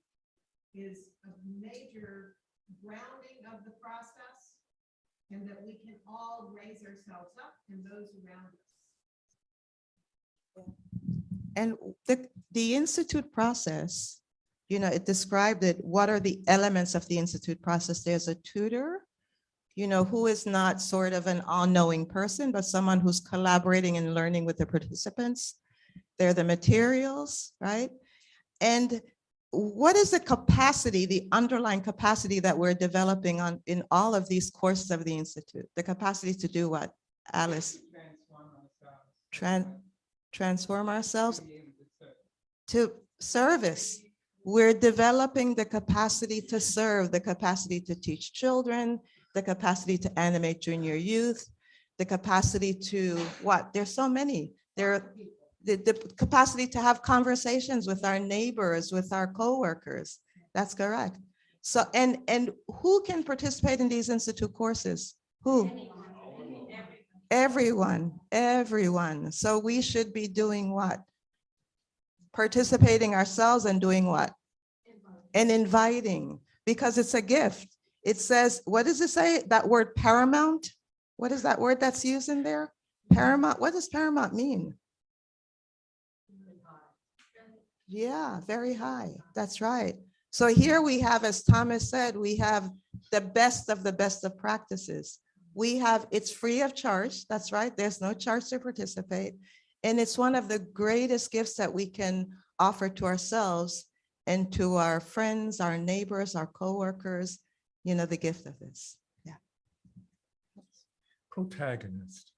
is a major grounding of the process, and that we can all raise ourselves up and those around us. And the Institute process, it described it. What are the elements of the Institute process? There's a tutor, who is not sort of an all-knowing person, but someone who's collaborating and learning with the participants. They're the materials, right? And what is the capacity, the underlying capacity that we're developing in all of these courses of the Institute? The capacity to do what, Alice? Transform ourselves to service. We're developing the capacity to serve, the capacity to teach children, the capacity to animate junior youth, the capacity to what? There's so many. The capacity to have conversations with our neighbors, with our coworkers. That's correct. So, and who can participate in these Institute courses? Who? Everyone. So we should be doing what? Participating ourselves and doing what? And inviting, because it's a gift. It says, what does it say? That word paramount? What is that word that's used in there? Paramount, what does paramount mean? Yeah, very high. That's right. So here we have, as Thomas said, we have the best of practices. We have, it's free of charge. That's right. There's no charge to participate. And it's one of the greatest gifts that we can offer to ourselves and to our friends, our neighbors, our coworkers, the gift of this. Yeah. Protagonist.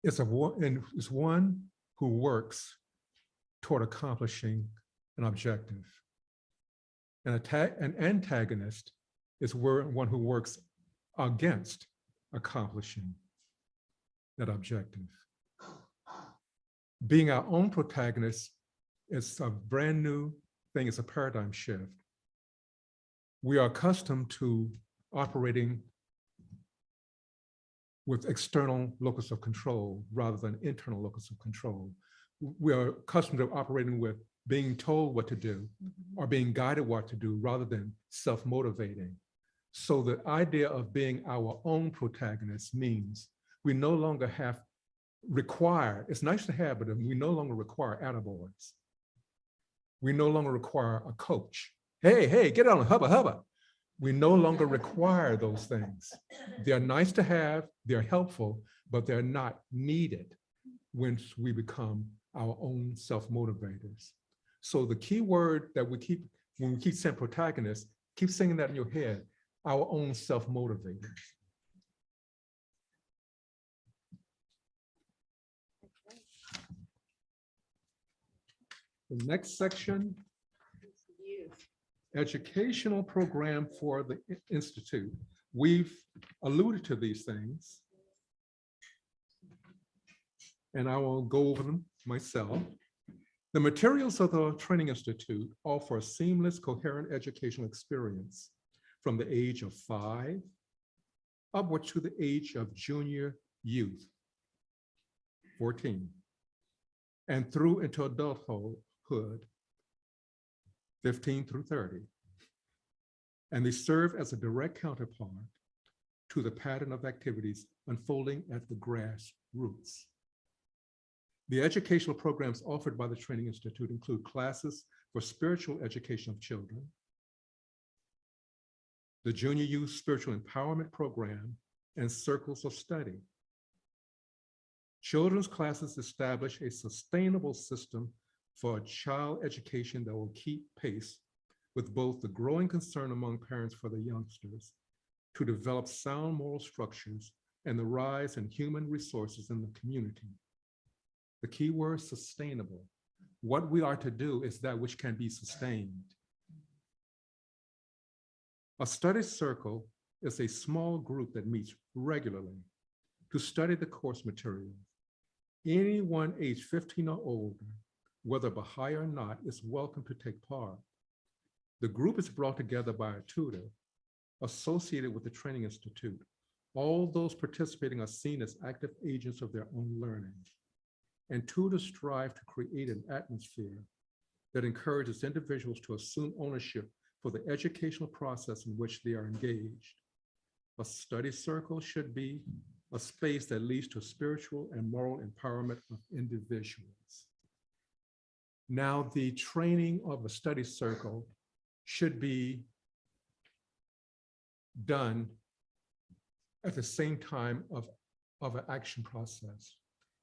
It's one who works toward accomplishing an objective. An antagonist is one who works against accomplishing that objective. Being our own protagonist is a brand new thing. It's a paradigm shift. We are accustomed to operating with external locus of control rather than internal locus of control. We are accustomed to operating with being told what to do or being guided what to do rather than self-motivating. So the idea of being our own protagonist means we no longer require, it's nice to have, but we no longer require attaboys. We no longer require a coach. Hey, get on, hubba. We no longer require those things. They're nice to have, they're helpful, but they're not needed. once we become our own self-motivators. So the key word that we keep, when we keep saying protagonist, keep singing that in your head, our own self-motivators. The next section, educational program for the Institute. We've alluded to these things, and I will go over them myself. The materials of the Training Institute offer a seamless, coherent educational experience from the age of 5 upward to the age of junior youth, 14, and through into adulthood, 15 through 30. And they serve as a direct counterpart to the pattern of activities unfolding at the grassroots. The educational programs offered by the Training Institute include classes for spiritual education of children, the Junior Youth Spiritual Empowerment Program, and Circles of Study. Children's classes establish a sustainable system for child education that will keep pace with both the growing concern among parents for the youngsters to develop sound moral structures and the rise in human resources in the community. The key word, sustainable. What we are to do is that which can be sustained. A study circle is a small group that meets regularly to study the course material. Anyone age 15 or older, whether Baha'i or not, is welcome to take part. The group is brought together by a tutor associated with the Training Institute. All those participating are seen as active agents of their own learning. And tutors strive to create an atmosphere that encourages individuals to assume ownership for the educational process in which they are engaged. A study circle should be a space that leads to spiritual and moral empowerment of individuals. Now, the training of a study circle should be done at the same time of an action process.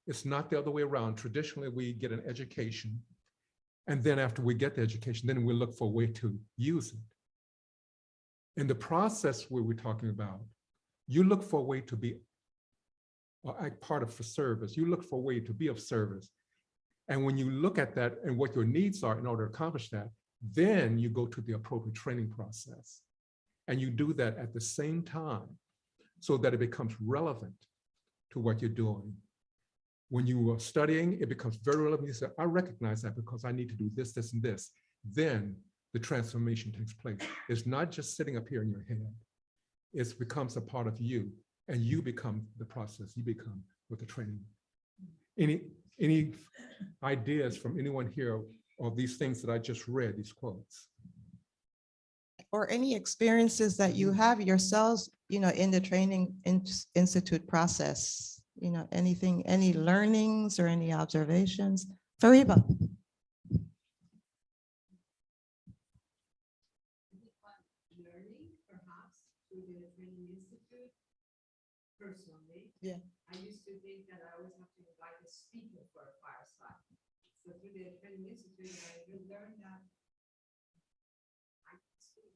It's not the other way around. Traditionally, we get an education, and then after we get the education, then we look for a way to use it. In the process where we're talking about, you look for a way to be part of for service. You look for a way to be of service. And when you look at that and what your needs are in order to accomplish that, then you go to the appropriate training process. And you do that at the same time so that it becomes relevant to what you're doing. When you are studying, it becomes very relevant. You say, I recognize that because I need to do this, this, and this. Then the transformation takes place. It's not just sitting up here in your head. It becomes a part of you, and you become the process. You become with the training. Any ideas from anyone here of these things that I just read, these quotes? Or any experiences that you have yourselves, in the Training Institute process, anything, any learnings or any observations? Fariba. Learning, perhaps, through the Training Institute, personally. Yeah. I used to think that I always have to invite a speaker for a fireside. So through the Training Institute, I really learned that I can speak.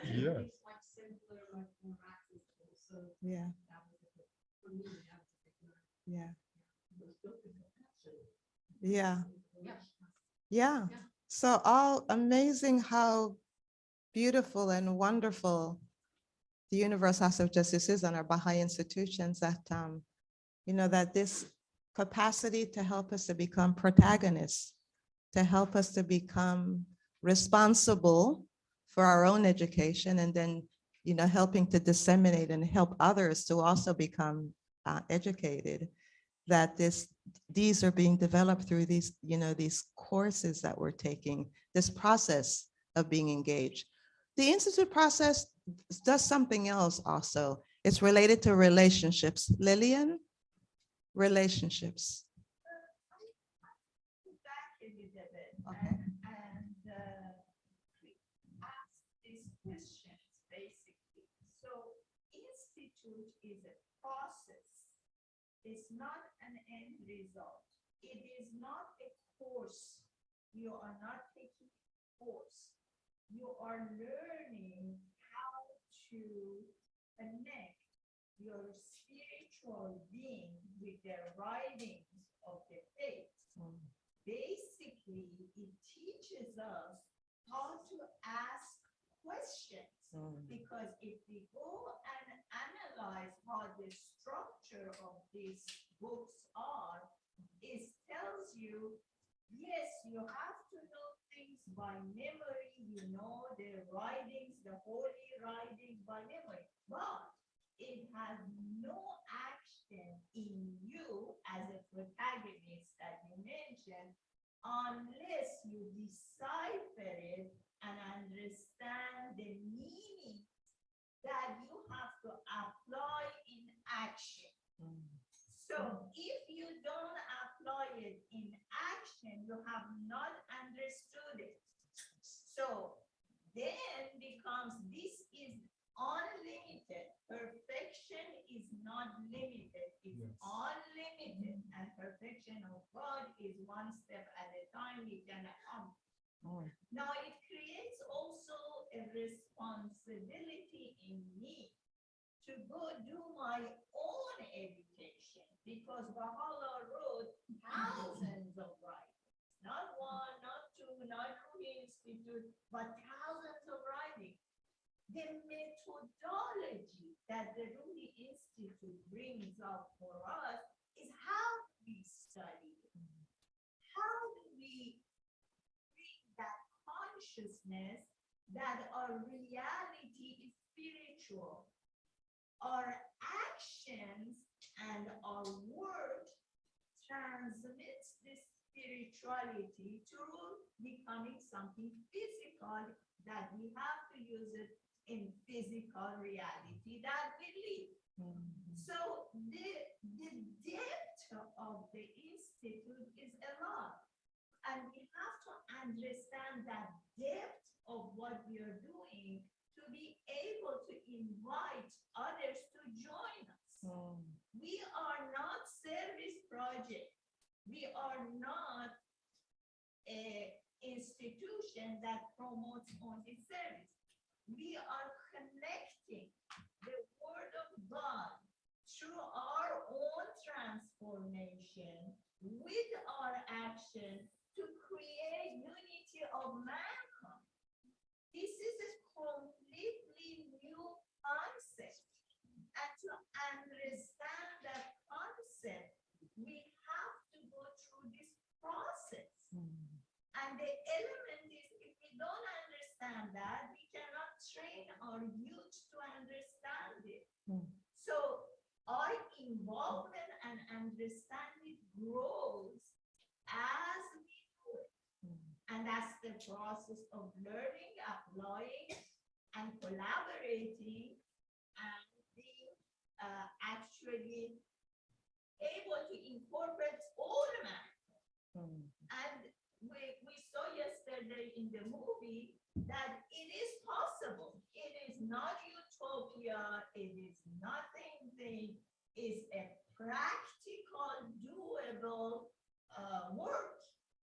Yeah. It's much simpler, much more accessible. So Yeah. that was a good, for me, that was a big learning. Yeah. Yeah. Yeah. So all amazing how beautiful and wonderful the Universal House of Justice is and our Baha'i institutions that, that this capacity to help us to become protagonists, to help us to become responsible for our own education, and then, helping to disseminate and help others to also become educated, that these are being developed through these, these courses that we're taking, this process of being engaged. The Institute process does something else also. It's related to relationships. Lillian, relationships. Okay. And ask these questions, basically. So institute is a process. It's not an end result. It is not a course. You are not taking a course. You are learning how to connect your spiritual being with the writings of the faith. Basically, it teaches us how to ask questions. Because if we go and analyze how the structure of these books are, it tells you, yes, you have to know things by memory, you know the writings, the holy writings by memory, but it has no action in you as a protagonist that you mentioned, unless you decipher it and understand the meaning that you have to apply in action. So if you don't apply it in action, you have not understood it. So then becomes this is unlimited. Perfection is not limited, it's unlimited. And perfection of God is one step at a time we can accomplish. Now it creates also a responsibility in me to go do my own education, because Baha'u'llah wrote thousands of writings, not one, not two, not Rumi Institute, but thousands of writings. The methodology that the Rumi Institute brings up for us is how we study it. How do we bring that consciousness that our reality is spiritual? Our actions and our work transmits this spirituality through becoming something physical that we have to use it in physical reality that we live. So the depth of the institute is a lot. And we have to understand that depth of what we are doing to be able to invite others to join us. We are not service project. We are not an institution that promotes only service. We are connecting the word of God through our own transformation with our action to create unity of mankind. This is a completely new concept. And to understand that concept, we have to go through this process. And the element is, if we don't understand that, we cannot train our youth to understand it. So our involvement and understanding grows as we do it. And that's the process of learning, applying, and collaborating, and being actually able to incorporate all the mankind. And we saw yesterday in the movie that it is possible. It is not utopia. It is nothing. It's a practical, doable work.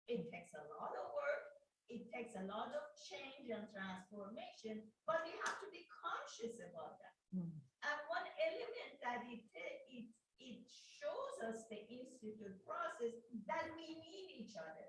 It takes a lot of work. It takes a lot of change and transformation, but we have to be conscious about that. And one element that it shows us, the institute process, that we need each other.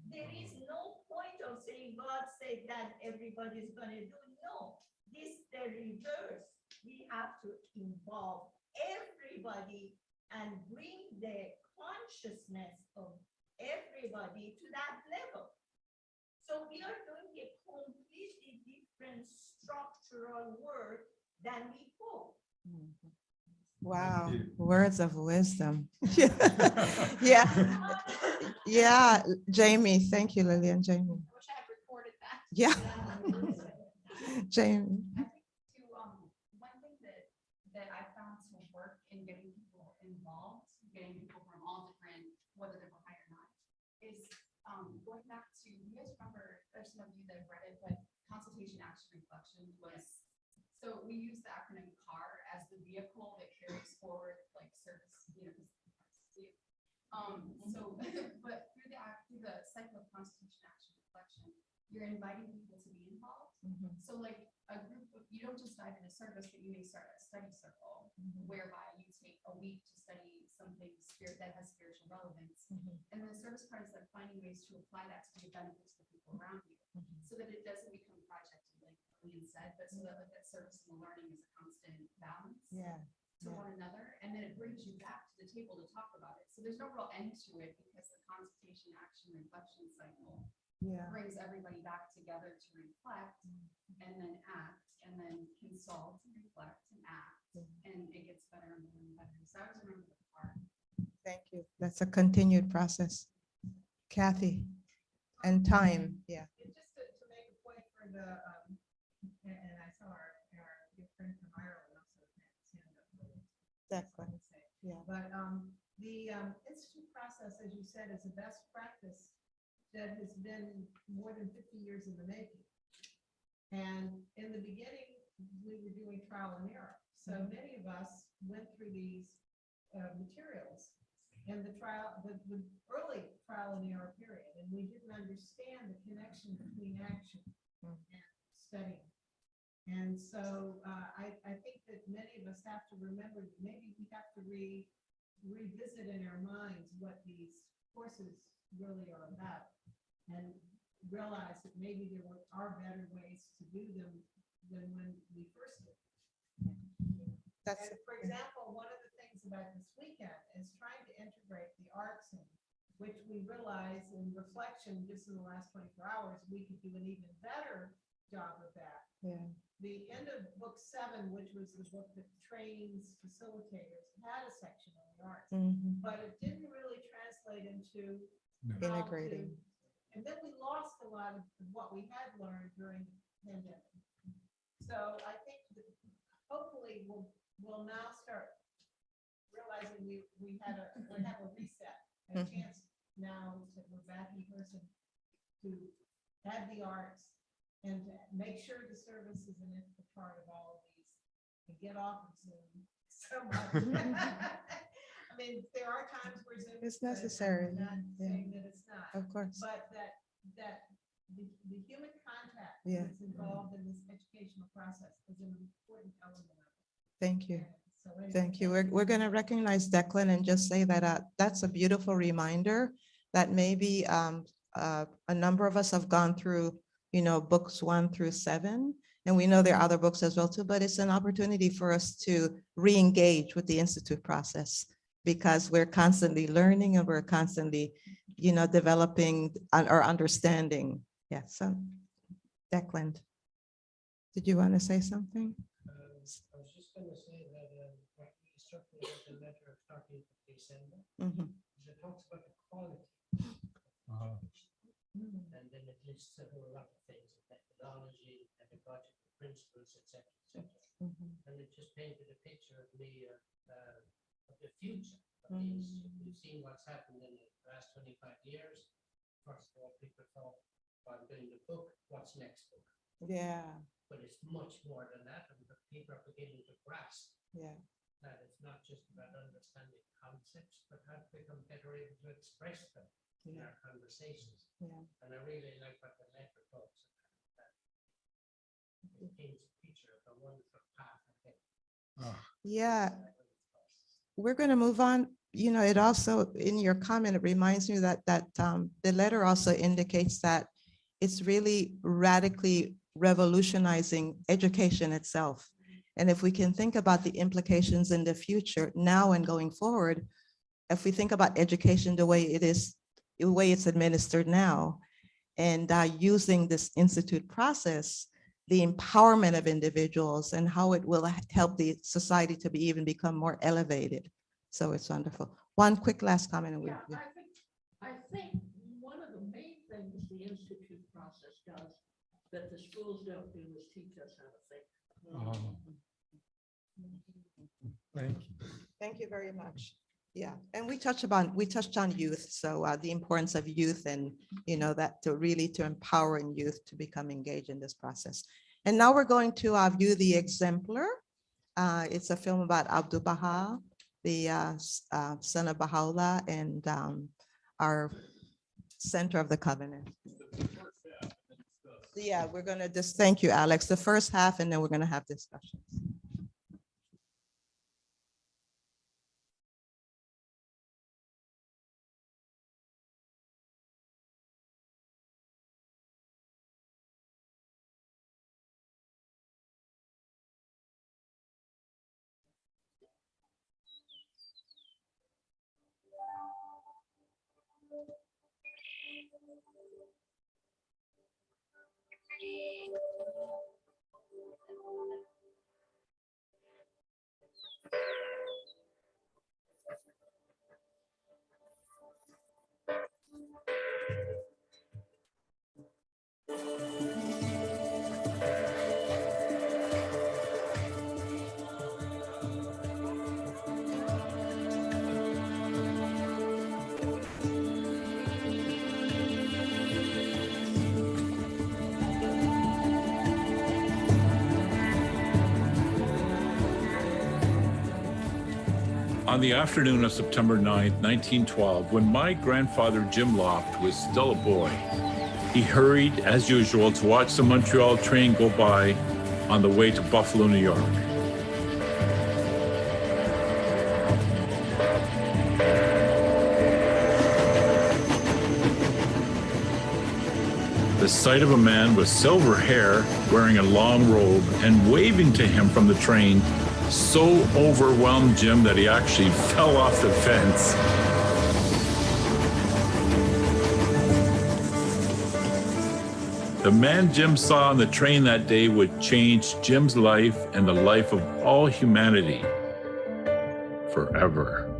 There is no point of saying God said that everybody's going to do. No, this is the reverse. We have to involve everybody and bring the consciousness of everybody to that level. So we are doing a completely different structural work than before. Wow, words of wisdom. Yeah, yeah, Jamie, thank you, Lillian, Jamie. I wish I had recorded that. Yeah. Jamie. One thing that I found to work in getting people involved, getting people from all different, whether they're Baha'i or not, is going back to, you guys remember, there's some of you that read it, but consultation, action, reflection was, so we use the acronym CAR as the vehicle that carries forward like service, you know. So, but through the cycle of constitution, action, reflection, you're inviting people to be involved. So like a group of, you don't just dive into service, but you may start a study circle whereby you take a week to study something that has spiritual relevance. And the service part is like finding ways to apply that to be a benefit to the people around you, so that it doesn't become projected, like Ian said, but so that like that service and the learning is a constant balance to one another, and then it brings you back to the table to talk about it. So there's no real end to it, because the consultation, action, reflection cycle brings everybody back together to reflect and then act and then consult, reflect and act, and it gets better and better and better. So I always remember the part. Thank you. That's a continued process. Kathy, and time, And just to make a point for the, and I saw our good friend from Ireland also had his hand up. Declan. Yeah. But the institute process, as you said, is a best practice that has been more than 50 years in the making. And in the beginning, we were doing trial and error. So many of us went through these materials in the early trial and error period, and we didn't understand the connection between action and studying. And so I think that many of us have to remember that maybe we have to revisit in our minds what these courses really are about, and realize that maybe there are better ways to do them than when we first did. And for example, one of the things about this weekend is trying to integrate the arts, in which we realize in reflection just in the last 24 hours, we could do an even better job of that. The end of book 7, which was the book that trains facilitators, had a section on the arts, but it didn't really translate into integrating. and then we lost a lot of what we had learned during the pandemic. So I think that hopefully we'll now start realizing we have a reset, a chance now that we're back in person to add the arts and to make sure the service is an integral part of all of these, and get off of Zoom so much. I mean, there are times where Zoom It's necessary. I'm not saying that it's not. Of course. But that the human contact Yeah. that's involved in this educational process is an important element of it. Thank you. So anyway, Thank you. We're going to recognize Declan and just say that that's a beautiful reminder that maybe a number of us have gone through, books 1 through 7. And we know there are other books as well too, but it's an opportunity for us to re-engage with the Institute process, because we're constantly learning and we're constantly, developing our understanding. Yeah, so Declan, did you want to say something? I was just going to say that what we struck me with the letter of 13th of December, it talks about the quality. And then it lists a whole lot of things, methodology, pedagogical principles, etc., etc. And it just painted a picture of me of the future. Of these. We've seen what's happened in the last 25 years. First of all, people thought, well, I'm doing the book, what's next book? Yeah. But it's much more than that, and the people are beginning to grasp that it's not just about understanding concepts, but how to become better able to express them in our conversations. And I really like what the letter talks about. It paints a picture of a wonderful path ahead. Yeah. We're going to move on. It also, in your comment, it reminds me that the letter also indicates that it's really radically revolutionizing education itself. And if we can think about the implications in the future, now and going forward, if we think about education the way it is, the way it's administered now, and using this institute process, the empowerment of individuals and how it will help the society to be even become more elevated. So it's wonderful. One quick last comment. And I think one of the main things the institute process does that the schools don't do is teach us how to think. Thank you. Thank you very much. Yeah, and we touched on youth. So the importance of youth, and that to empowering youth to become engaged in this process. And now we're going to view the exemplar. It's a film about Abdul Bahar, the son of Baha'u'llah and our center of the covenant. Yeah, we're gonna just, thank you, Alex. The first half, and then we're gonna have discussions. On the afternoon of September 9, 1912, when my grandfather Jim Loft was still a boy, he hurried, as usual, to watch the Montreal train go by on the way to Buffalo, New York. The sight of a man with silver hair, wearing a long robe, and waving to him from the train so overwhelmed Jim that he actually fell off the fence. The man Jim saw on the train that day would change Jim's life and the life of all humanity forever.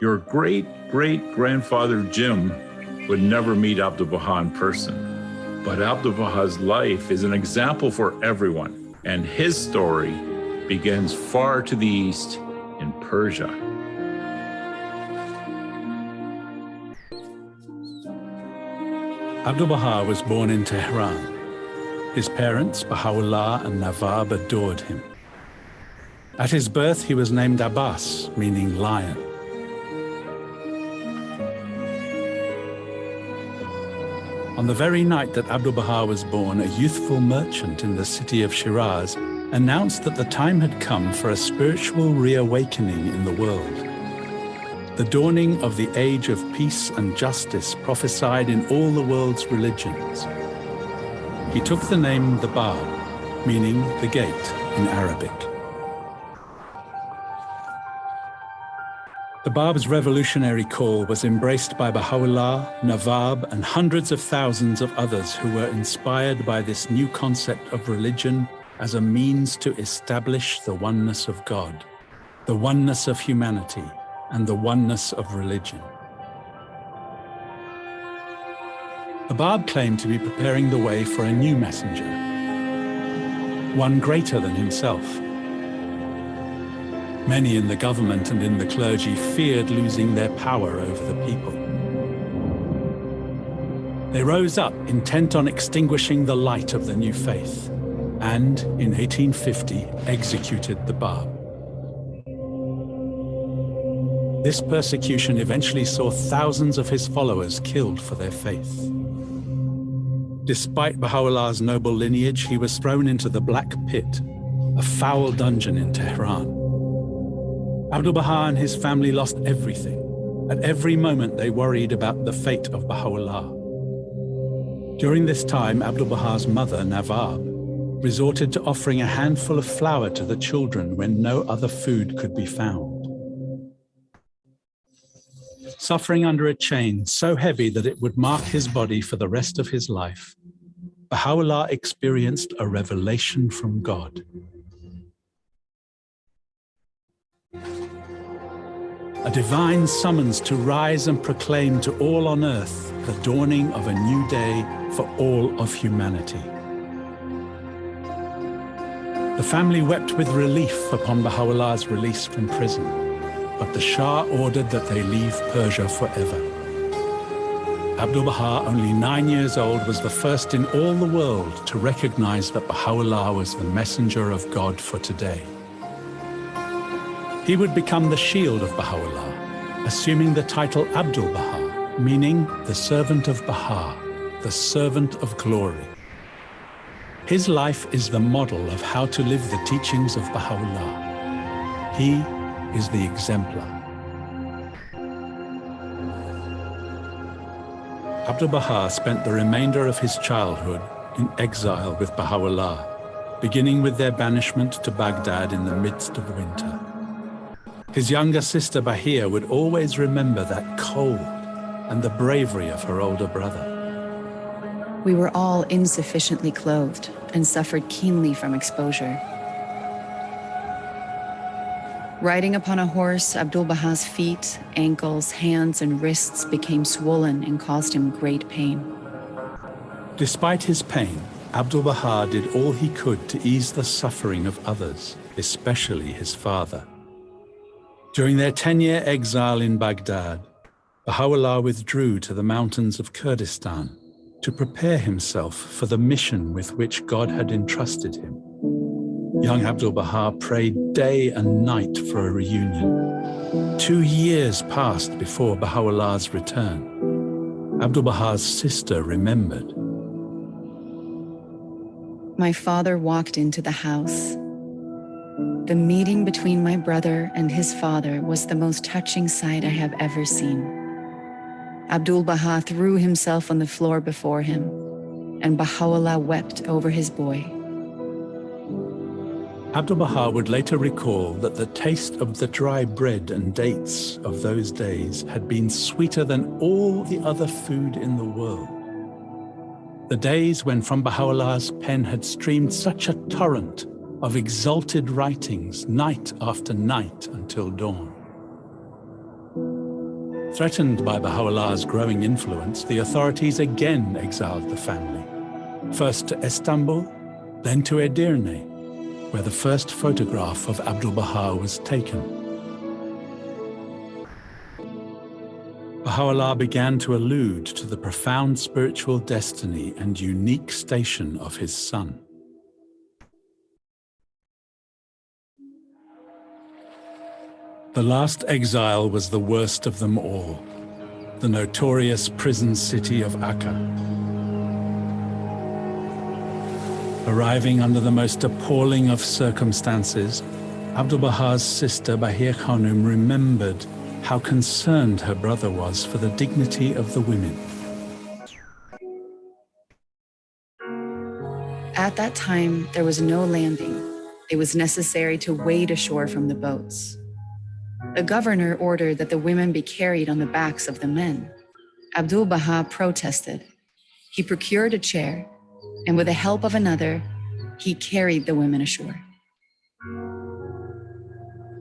Your great-great-grandfather Jim would never meet Abdul Baha in person, but Abdul Baha's life is an example for everyone. And his story begins far to the east in Persia. Abdul Baha was born in Tehran. His parents, Baha'u'llah and Nawab, adored him. At his birth, he was named Abbas, meaning lion. On the very night that Abdul Baha was born, a youthful merchant in the city of Shiraz announced that the time had come for a spiritual reawakening in the world. The dawning of the age of peace and justice prophesied in all the world's religions. He took the name the Bab, meaning the gate in Arabic. The Bab's revolutionary call was embraced by Baha'u'llah, Nawab, and hundreds of thousands of others who were inspired by this new concept of religion as a means to establish the oneness of God, the oneness of humanity, and the oneness of religion. The Bab claimed to be preparing the way for a new messenger, one greater than himself. Many in the government and in the clergy feared losing their power over the people. They rose up, intent on extinguishing the light of the new faith, and in 1850 executed the Bab. This persecution eventually saw thousands of his followers killed for their faith. Despite Baha'u'llah's noble lineage, he was thrown into the Black Pit, a foul dungeon in Tehran. Abdul Baha and his family lost everything. At every moment, they worried about the fate of Baha'u'llah. During this time, Abdul Baha's mother, Nawab, resorted to offering a handful of flour to the children when no other food could be found. Suffering under a chain so heavy that it would mark his body for the rest of his life, Baha'u'llah experienced a revelation from God. A divine summons to rise and proclaim to all on earth the dawning of a new day for all of humanity. The family wept with relief upon Baha'u'llah's release from prison, but the Shah ordered that they leave Persia forever. Abdul-Baha, only 9 years old, was the first in all the world to recognize that Baha'u'llah was the messenger of God for today. He would become the shield of Baha'u'llah, assuming the title Abdul-Baha, meaning the servant of Bahar, the servant of glory. His life is the model of how to live the teachings of Baha'u'llah. He is the exemplar. Abdul-Baha spent the remainder of his childhood in exile with Baha'u'llah, beginning with their banishment to Baghdad in the midst of winter. His younger sister Bahir would always remember that cold and the bravery of her older brother. We were all insufficiently clothed and suffered keenly from exposure. Riding upon a horse, Abdul-Baha's feet, ankles, hands, and wrists became swollen and caused him great pain. Despite his pain, Abdul-Baha did all he could to ease the suffering of others, especially his father. During their 10-year exile in Baghdad, Baha'u'llah withdrew to the mountains of Kurdistan to prepare himself for the mission with which God had entrusted him. Young Abdul-Baha prayed day and night for a reunion. 2 years passed before Baha'u'llah's return. Abdul-Baha's sister remembered. My father walked into the house. The meeting between my brother and his father was the most touching sight I have ever seen. Abdul-Baha threw himself on the floor before him, and Baha'u'llah wept over his boy. Abdul-Baha would later recall that the taste of the dry bread and dates of those days had been sweeter than all the other food in the world. The days when from Baha'u'llah's pen had streamed such a torrent of exalted writings night after night until dawn. Threatened by Baha'u'llah's growing influence, the authorities again exiled the family, first to Istanbul, then to Edirne, where the first photograph of Abdul-Baha was taken. Baha'u'llah began to allude to the profound spiritual destiny and unique station of his son. The last exile was the worst of them all, the notorious prison city of Akka. Arriving under the most appalling of circumstances, Abdul-Baha's sister Bahir Khanum remembered how concerned her brother was for the dignity of the women. At that time, there was no landing. It was necessary to wade ashore from the boats. The governor ordered that the women be carried on the backs of the men. Abdul-Baha protested. He procured a chair, and with the help of another, he carried the women ashore.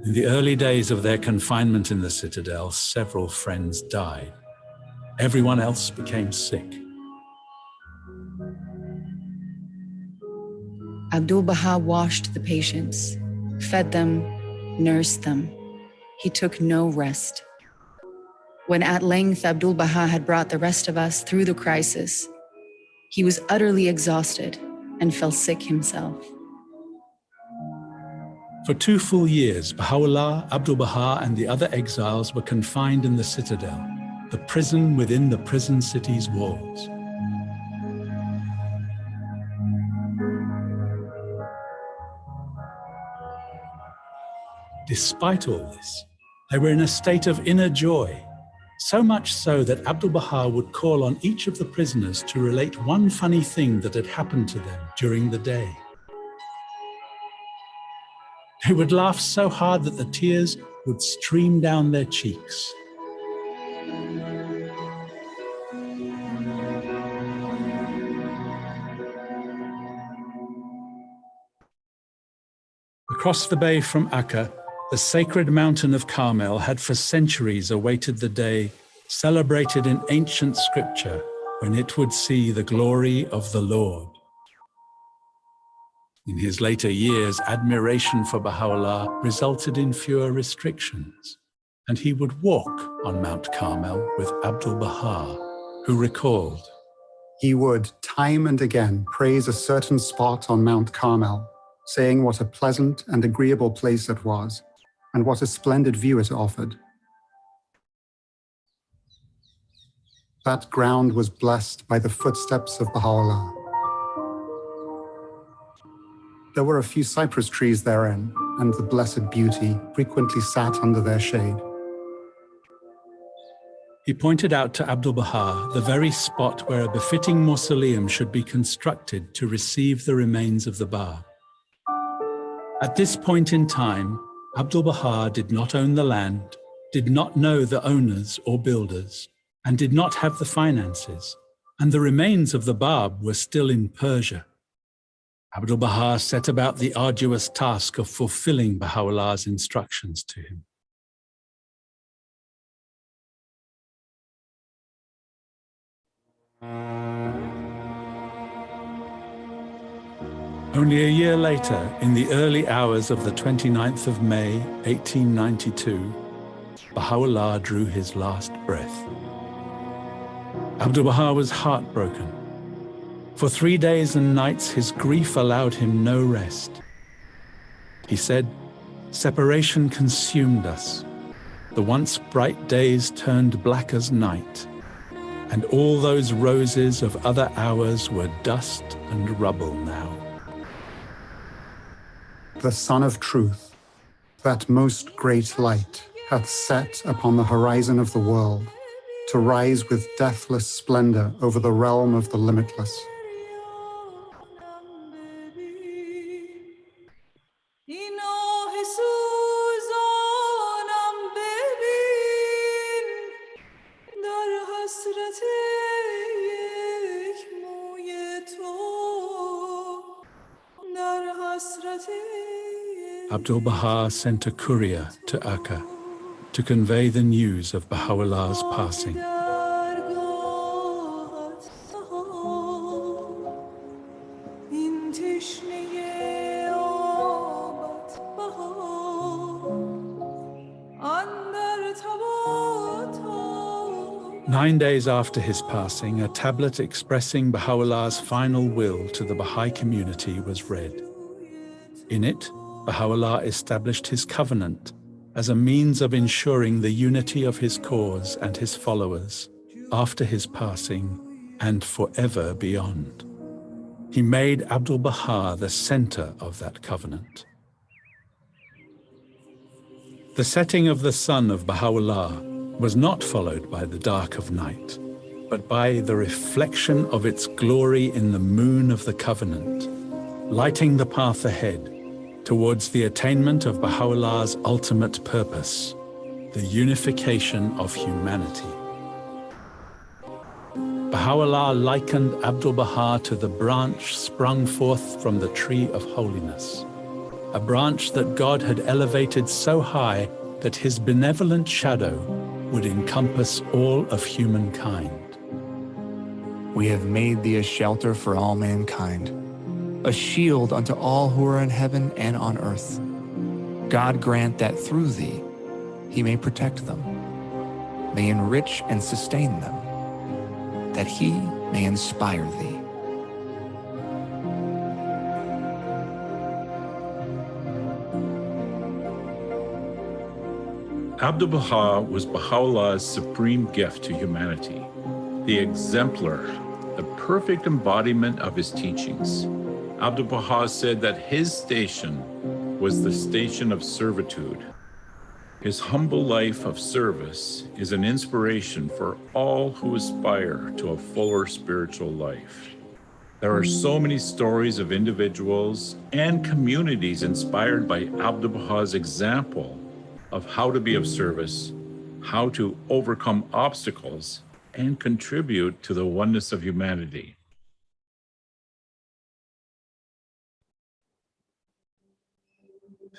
In the early days of their confinement in the citadel, several friends died. Everyone else became sick. Abdul-Baha washed the patients, fed them, nursed them. He took no rest. When at length Abdul-Baha had brought the rest of us through the crisis, he was utterly exhausted and fell sick himself. For 2 full years, Baha'u'llah, Abdul-Baha, and the other exiles were confined in the citadel, the prison within the prison city's walls. Despite all this, they were in a state of inner joy, so much so that Abdul-Baha would call on each of the prisoners to relate one funny thing that had happened to them during the day. They would laugh so hard that the tears would stream down their cheeks. Across the bay from Akka, the sacred mountain of Carmel had for centuries awaited the day celebrated in ancient scripture when it would see the glory of the Lord. In his later years, admiration for Baha'u'llah resulted in fewer restrictions, and he would walk on Mount Carmel with Abdul-Baha, who recalled, he would time and again praise a certain spot on Mount Carmel, saying what a pleasant and agreeable place it was, and what a splendid view it offered. That ground was blessed by the footsteps of Baha'u'llah. There were a few cypress trees therein, and the blessed beauty frequently sat under their shade. he pointed out to Abdul Bahar the very spot where a befitting mausoleum should be constructed to receive the remains of the Bab. At this point in time, Abdul Bahar did not own the land, did not know the owners or builders, and did not have the finances, and the remains of the Bab were still in Persia. Abdul Bahar set about the arduous task of fulfilling Baha'u'llah's instructions to him. Only a year later, in the early hours of the 29th of May, 1892, Baha'u'llah drew his last breath. Abdul Bahar was heartbroken. For 3 days and nights, his grief allowed him no rest. He said, "Separation consumed us. The once bright days turned black as night, and all those roses of other hours were dust and rubble now." The Sun of Truth, that most great light, hath set upon the horizon of the world, to rise with deathless splendor over the realm of the limitless. Abdul Bahar sent a courier to Akka to convey the news of Baha'u'llah's passing. Nine days after his passing, a tablet expressing Baha'u'llah's final will to the Baha'i community was read. In it, Baha'u'llah established his covenant as a means of ensuring the unity of his cause and his followers after his passing and forever beyond. He made Abdul Bahar the center of that covenant. The setting of the sun of Baha'u'llah was not followed by the dark of night, but by the reflection of its glory in the moon of the covenant, lighting the path ahead towards the attainment of Baha'u'llah's ultimate purpose, the unification of humanity. Baha'u'llah likened Abdul Bahar to the branch sprung forth from the tree of holiness, a branch that God had elevated so high that his benevolent shadow would encompass all of humankind. We have made thee a shelter for all mankind, a shield unto all who are in heaven and on earth. God grant that through thee he may protect them, may enrich and sustain them, that he may inspire thee. Abdul Baha was Baha'u'llah's supreme gift to humanity, the exemplar, the perfect embodiment of his teachings. Abdul Baha said that his station was the station of servitude. His humble life of service is an inspiration for all who aspire to a fuller spiritual life. There are so many stories of individuals and communities inspired by Abdul Baha's example of how to be of service, how to overcome obstacles, and contribute to the oneness of humanity.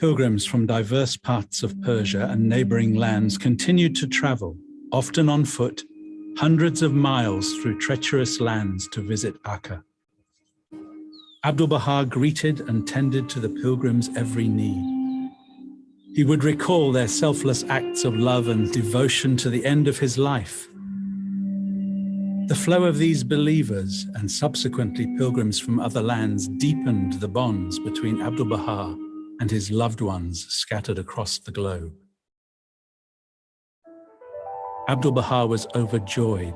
Pilgrims from diverse parts of Persia and neighboring lands continued to travel, often on foot, hundreds of miles through treacherous lands to visit Akka. Abdul Bahar greeted and tended to the pilgrims' every need. He would recall their selfless acts of love and devotion to the end of his life. The flow of these believers and subsequently pilgrims from other lands deepened the bonds between Abdul Bahar and his loved ones scattered across the globe. Abdul Bahar was overjoyed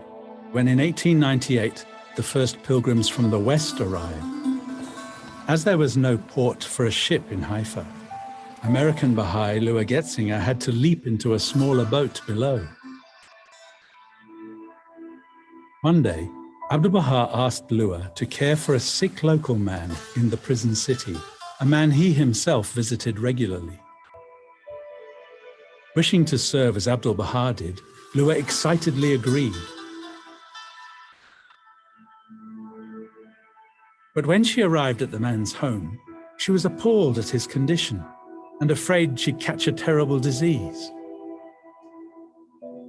when in 1898 the first pilgrims from the West arrived. As there was no port for a ship in Haifa, American Baha'i Lua Getzinger had to leap into a smaller boat below. One day, Abdul Bahar asked Lua to care for a sick local man in the prison city, a man he himself visited regularly. Wishing to serve as Abdul Bahar did, Lua excitedly agreed. But when she arrived at the man's home, she was appalled at his condition and afraid she'd catch a terrible disease.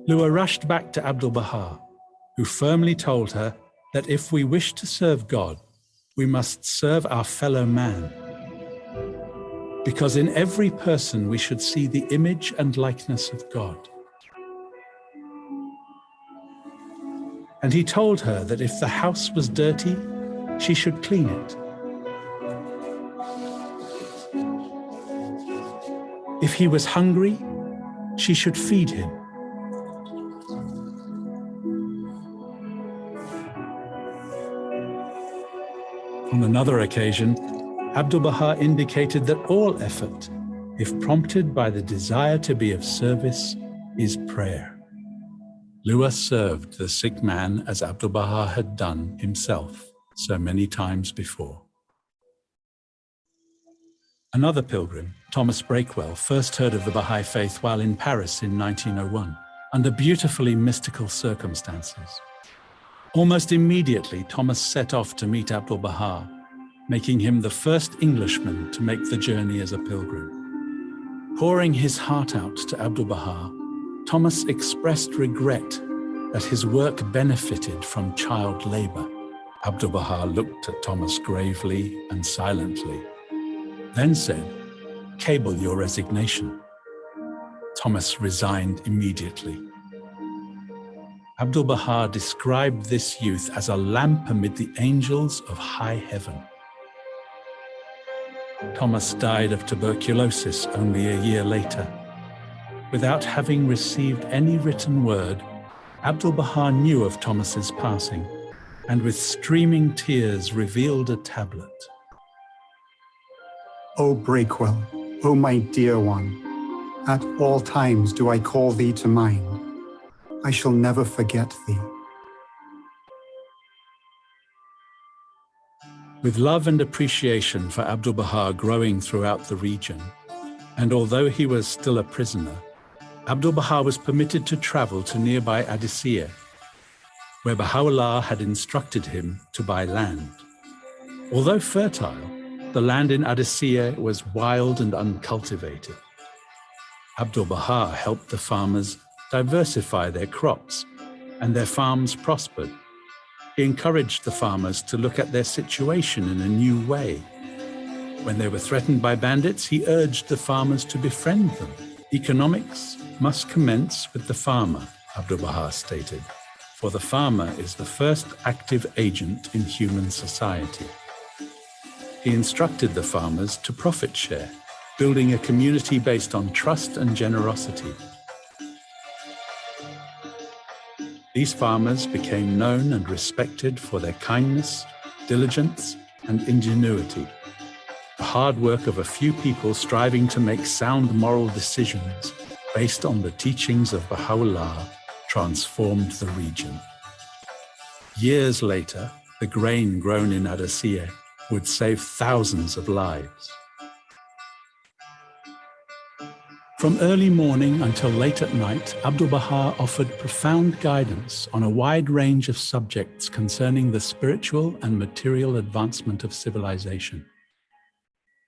Lua rushed back to Abdul Bahar, who firmly told her that if we wish to serve God, we must serve our fellow man. Because in every person we should see the image and likeness of God. And he told her that if the house was dirty, she should clean it. If he was hungry, she should feed him. On another occasion, Abdul Bahar indicated that all effort, if prompted by the desire to be of service, is prayer. Lua served the sick man as Abdul Bahar had done himself so many times before. Another pilgrim, Thomas Breakwell, first heard of the Baha'i faith while in Paris in 1901, under beautifully mystical circumstances. Almost immediately, Thomas set off to meet Abdul Bahar, making him the first Englishman to make the journey as a pilgrim. Pouring his heart out to Abdul Bahar, Thomas expressed regret that his work benefited from child labor. Abdul Bahar looked at Thomas gravely and silently, then said, "Cable your resignation." Thomas resigned immediately. Abdul Bahar described this youth as a lamp amid the angels of high heaven. Thomas died of tuberculosis only a year later. Without having received any written word, Abdul Bahar knew of Thomas's passing, and with streaming tears revealed a tablet. O Breakwell, O my dear one, at all times do I call thee to mind. I shall never forget thee. With love and appreciation for Abdul Bahar growing throughout the region, and although he was still a prisoner, Abdul Bahar was permitted to travel to nearby Adisiyah, where Baha'u'llah had instructed him to buy land. Although fertile, the land in Adisiyah was wild and uncultivated. Abdul Bahar helped the farmers diversify their crops, and their farms prospered. He encouraged the farmers to look at their situation in a new way. When they were threatened by bandits, he urged the farmers to befriend them. Economics must commence with the farmer, Abdul Bahar stated, for the farmer is the first active agent in human society. He instructed the farmers to profit share, building a community based on trust and generosity. These farmers became known and respected for their kindness, diligence, and ingenuity. The hard work of a few people striving to make sound moral decisions based on the teachings of Baha'u'llah transformed the region. Years later, the grain grown in Adisiyah would save thousands of lives. From early morning until late at night, Abdul Bahar offered profound guidance on a wide range of subjects concerning the spiritual and material advancement of civilization.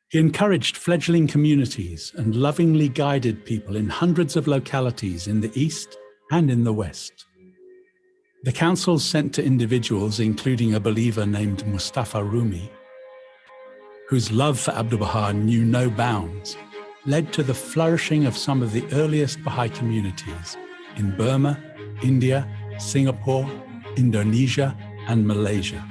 He encouraged fledgling communities and lovingly guided people in hundreds of localities in the East and in the West. The counsels sent to individuals, including a believer named Mustafa Rumi, whose love for Abdul Bahar knew no bounds, led to the flourishing of some of the earliest Baha'i communities in Burma, India, Singapore, Indonesia, and Malaysia.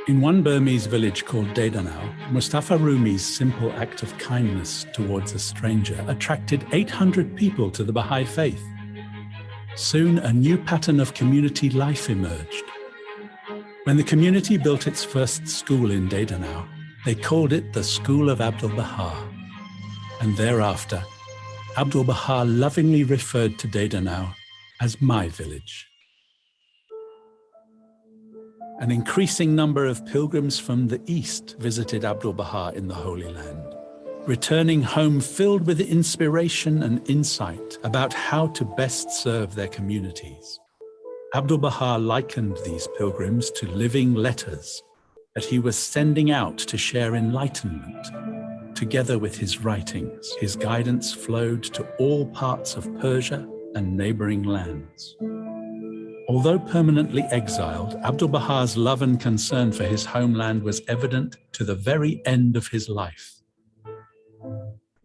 In one Burmese village called Dedanau, Mustafa Rumi's simple act of kindness towards a stranger attracted 800 people to the Baha'i faith. Soon, a new pattern of community life emerged. When the community built its first school in Dedanau, they called it the School of Abdul Bahar. And thereafter, Abdul Bahar lovingly referred to Dedanau as my village. An increasing number of pilgrims from the East visited Abdul Bahar in the Holy Land, returning home filled with inspiration and insight about how to best serve their communities. Abdul Bahar likened these pilgrims to living letters that he was sending out to share enlightenment. Together with his writings, his guidance flowed to all parts of Persia and neighboring lands. Although permanently exiled, Abdul Bahar's love and concern for his homeland was evident to the very end of his life.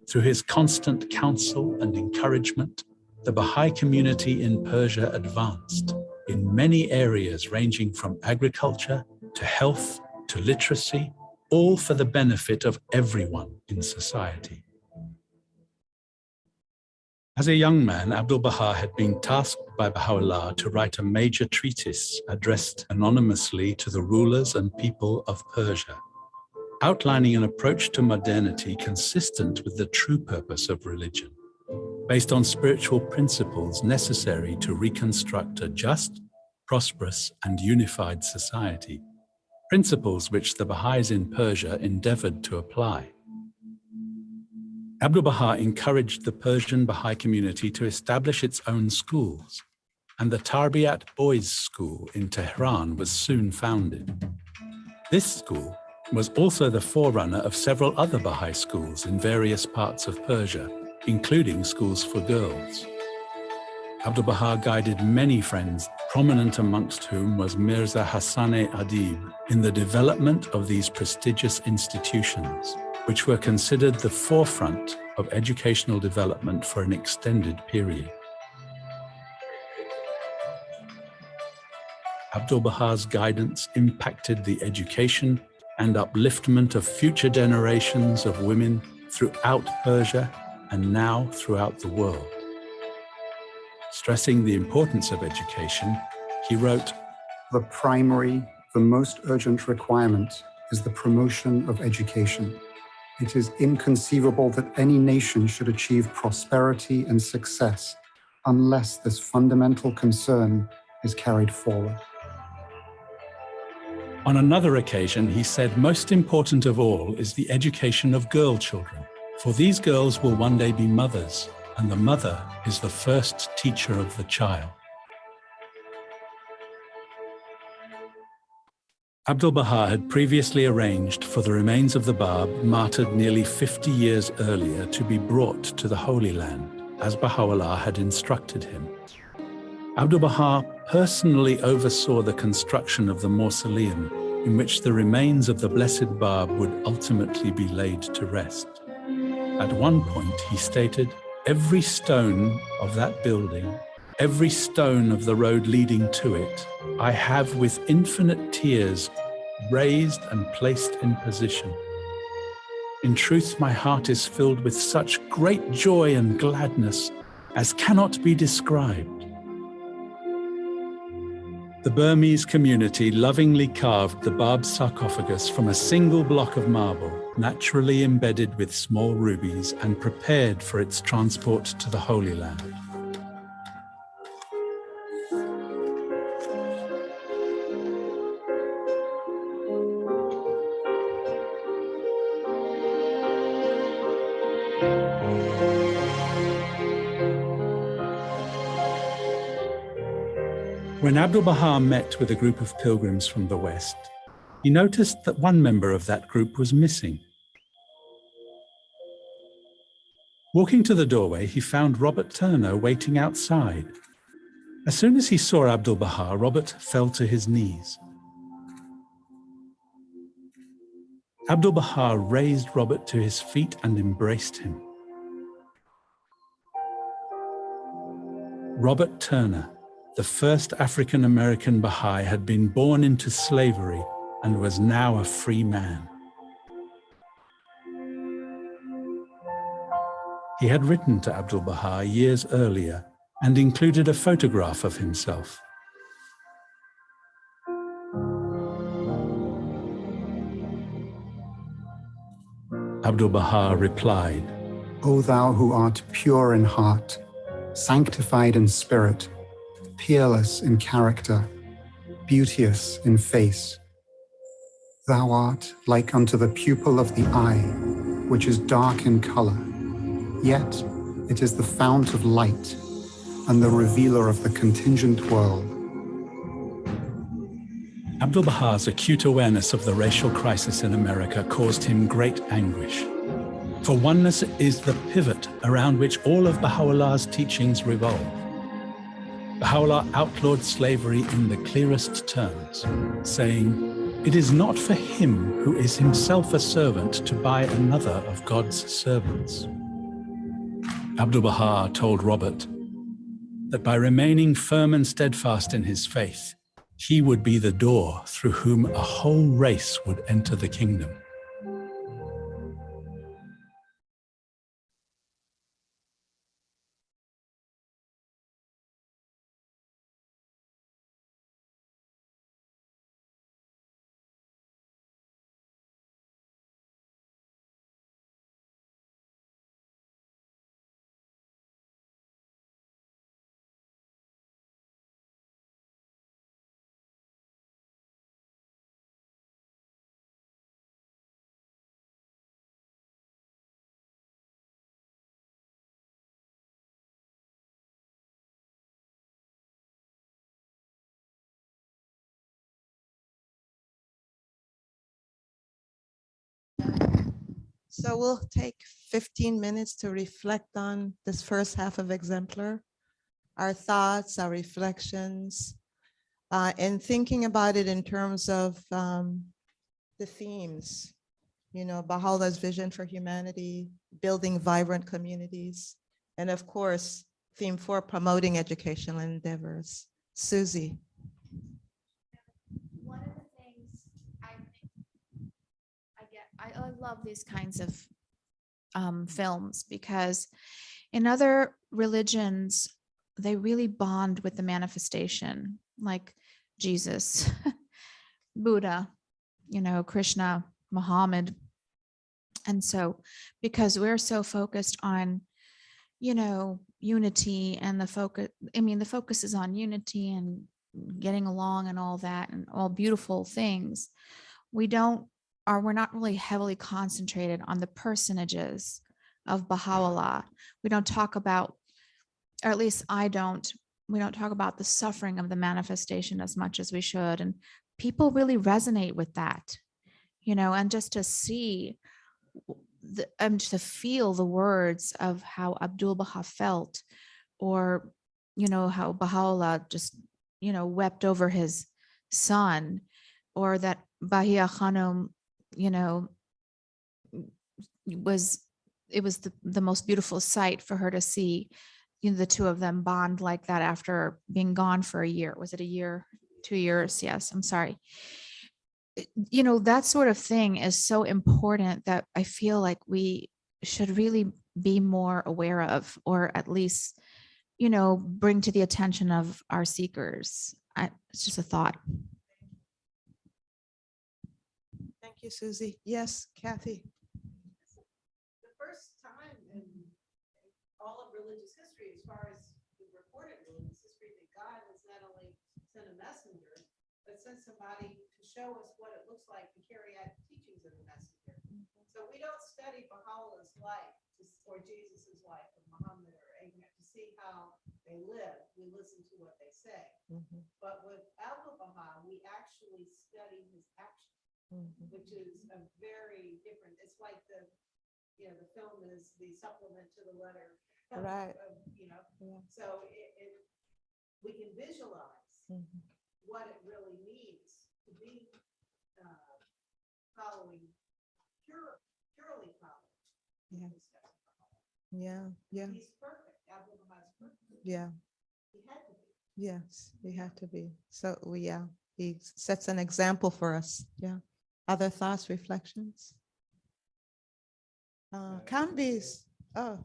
Through his constant counsel and encouragement, the Baha'i community in Persia advanced in many areas ranging from agriculture to health to literacy, all for the benefit of everyone in society. As a young man, Abdul Bahar had been tasked by Baha'u'llah to write a major treatise addressed anonymously to the rulers and people of Persia, outlining an approach to modernity consistent with the true purpose of religion, based on spiritual principles necessary to reconstruct a just, prosperous, and unified society, principles which the Baha'is in Persia endeavored to apply. Abdul Bahar encouraged the Persian Baha'i community to establish its own schools, and the Tarbiyat Boys' School in Tehran was soon founded. This school was also the forerunner of several other Baha'i schools in various parts of Persia, including schools for girls. Abdul Bahar guided many friends, prominent amongst whom was Mirza Hassan-e Adib, in the development of these prestigious institutions, which were considered the forefront of educational development for an extended period. Abdul Bahar's guidance impacted the education and upliftment of future generations of women throughout Persia and now throughout the world. Stressing the importance of education, he wrote, "The primary, the most urgent requirement is the promotion of education. It is inconceivable that any nation should achieve prosperity and success unless this fundamental concern is carried forward." On another occasion, he said, most important of all is the education of girl children, for these girls will one day be mothers, and the mother is the first teacher of the child. Abdul Bahar had previously arranged for the remains of the Bab, martyred nearly 50 years earlier, to be brought to the Holy Land, as Baha'u'llah had instructed him. Abdul Bahar personally oversaw the construction of the mausoleum in which the remains of the Blessed Bab would ultimately be laid to rest. At one point, he stated, "Every stone of that building, every stone of the road leading to it, I have with infinite tears raised and placed in position. In truth, my heart is filled with such great joy and gladness as cannot be described." The Burmese community lovingly carved the Bab sarcophagus from a single block of marble, naturally embedded with small rubies, and prepared for its transport to the Holy Land. When Abdul Bahar met with a group of pilgrims from the West, he noticed that one member of that group was missing. Walking to the doorway, he found Robert Turner waiting outside. As soon as he saw Abdul Bahar, Robert fell to his knees. Abdul Bahar raised Robert to his feet and embraced him. Robert Turner, the first African-American Baha'i, had been born into slavery and was now a free man. He had written to Abdul Bahar years earlier and included a photograph of himself. Abdul Bahar replied, O thou who art pure in heart, sanctified in spirit, peerless in character, beauteous in face, thou art like unto the pupil of the eye, which is dark in color, yet it is the fount of light and the revealer of the contingent world. Abdul Bahar's acute awareness of the racial crisis in America caused him great anguish. For oneness is the pivot around which all of Baha'u'llah's teachings revolve. Baha'u'llah outlawed slavery in the clearest terms, saying, "It is not for him who is himself a servant to buy another of God's servants." Abdul Bahar told Robert that by remaining firm and steadfast in his faith, he would be the door through whom a whole race would enter the kingdom. So we'll take 15 minutes to reflect on this first half of Exemplar, our thoughts, our reflections, and thinking about it in terms of the themes, Baha'u'llah's vision for humanity, building vibrant communities, and of course, theme 4, promoting educational endeavors. Susie. One of the things I love these kinds of films because in other religions, they really bond with the manifestation, like Jesus, Buddha, Krishna, Muhammad. And so, because we're so focused on, unity and the focus is on unity and getting along and all that and all beautiful things. We're not really heavily concentrated on the personages of Baha'u'llah. We don't talk about, or at least we don't talk about the suffering of the manifestation as much as we should. And people really resonate with that, and just to see to feel the words of how Abdul Baha felt, or, how Baha'u'llah just, wept over his son, or that Bahia Khanum, it was the most beautiful sight for her to see, the two of them bond like that after being gone for a year. Was it a year, 2 years? Yes, I'm sorry. That sort of thing is so important that I feel like we should really be more aware of, or at least, bring to the attention of our seekers. It's just a thought. Thank you, Susie. Yes, Kathy. The first time in all of religious history, as far as the recorded religious history, that God has not only sent a messenger, but sent somebody to show us what it looks like to carry out the teachings of the messenger. So we don't study Baha'u'llah's life or Jesus's life or Muhammad or Abraham to see how they live. We listen to what they say. But with Abdul Baha, we actually study his action, which is a very different. It's like the film is the supplement to the letter, Right. So we can visualize what it really means to be following, purely following. Yeah. He's perfect. Abdul Baha's perfect. Yeah. He had to be. Yes, we have to be. So yeah, he sets an example for us. Yeah. Other thoughts, reflections? Camby's. Oh,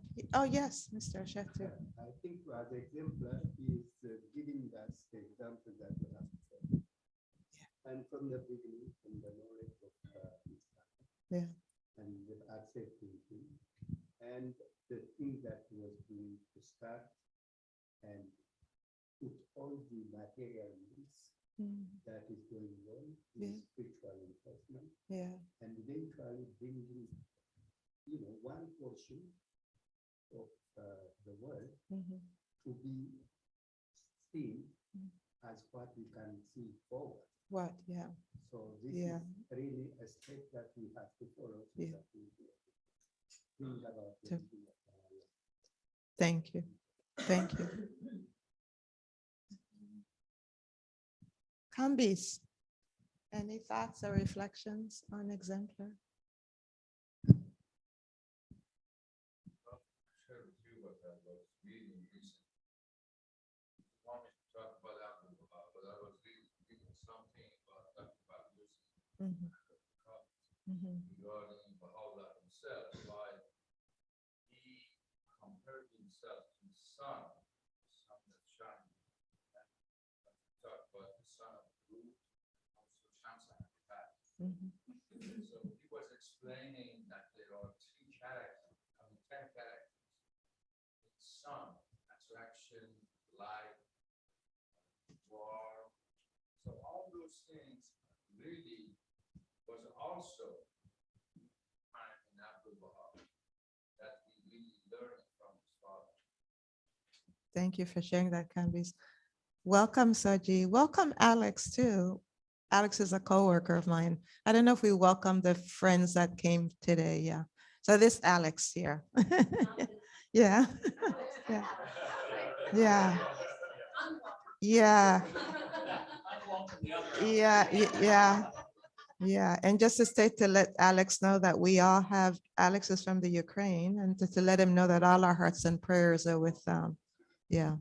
yes, Mr. Shetty. I think as exemplar is giving us the example that we have to follow. And from the beginning, from the knowledge of Yeah. and with accepting him, and the thing that was doing to start and put all the material needs that is going on in spiritual enforcement. Yeah. And eventually bringing, one portion of the world to be seen as what we can see forward. What? Yeah. So this Yeah. is really a step that we have to follow. So Yeah. that we think about So- everything of our life. Thank you. Thank you. Camby's. Any thoughts or reflections on exemplar? Share with you what I was reading recently. I wanted to talk about Abdul, but I was reading something about Yusuf regarding Baha'u'llah himself, why he compared himself to the sun that shines. And talk about the sun of truth, also shines on the path. So he was explaining that there are 10 characters in sun, attraction, light, war. So all those things really was also in Abdul Bahar that he really learned from his father. Thank you for sharing that, Camby's. Welcome, Saji. Welcome, Alex, too. Alex is a coworker of mine. I don't know if we welcome the friends that came today. Yeah. So this Alex here. Yeah. Yeah. Yeah. Yeah. Yeah. Yeah. Yeah. And just to state to let Alex know that we all have, Alex is from the Ukraine, and to let him know that all our hearts and prayers are with yeah.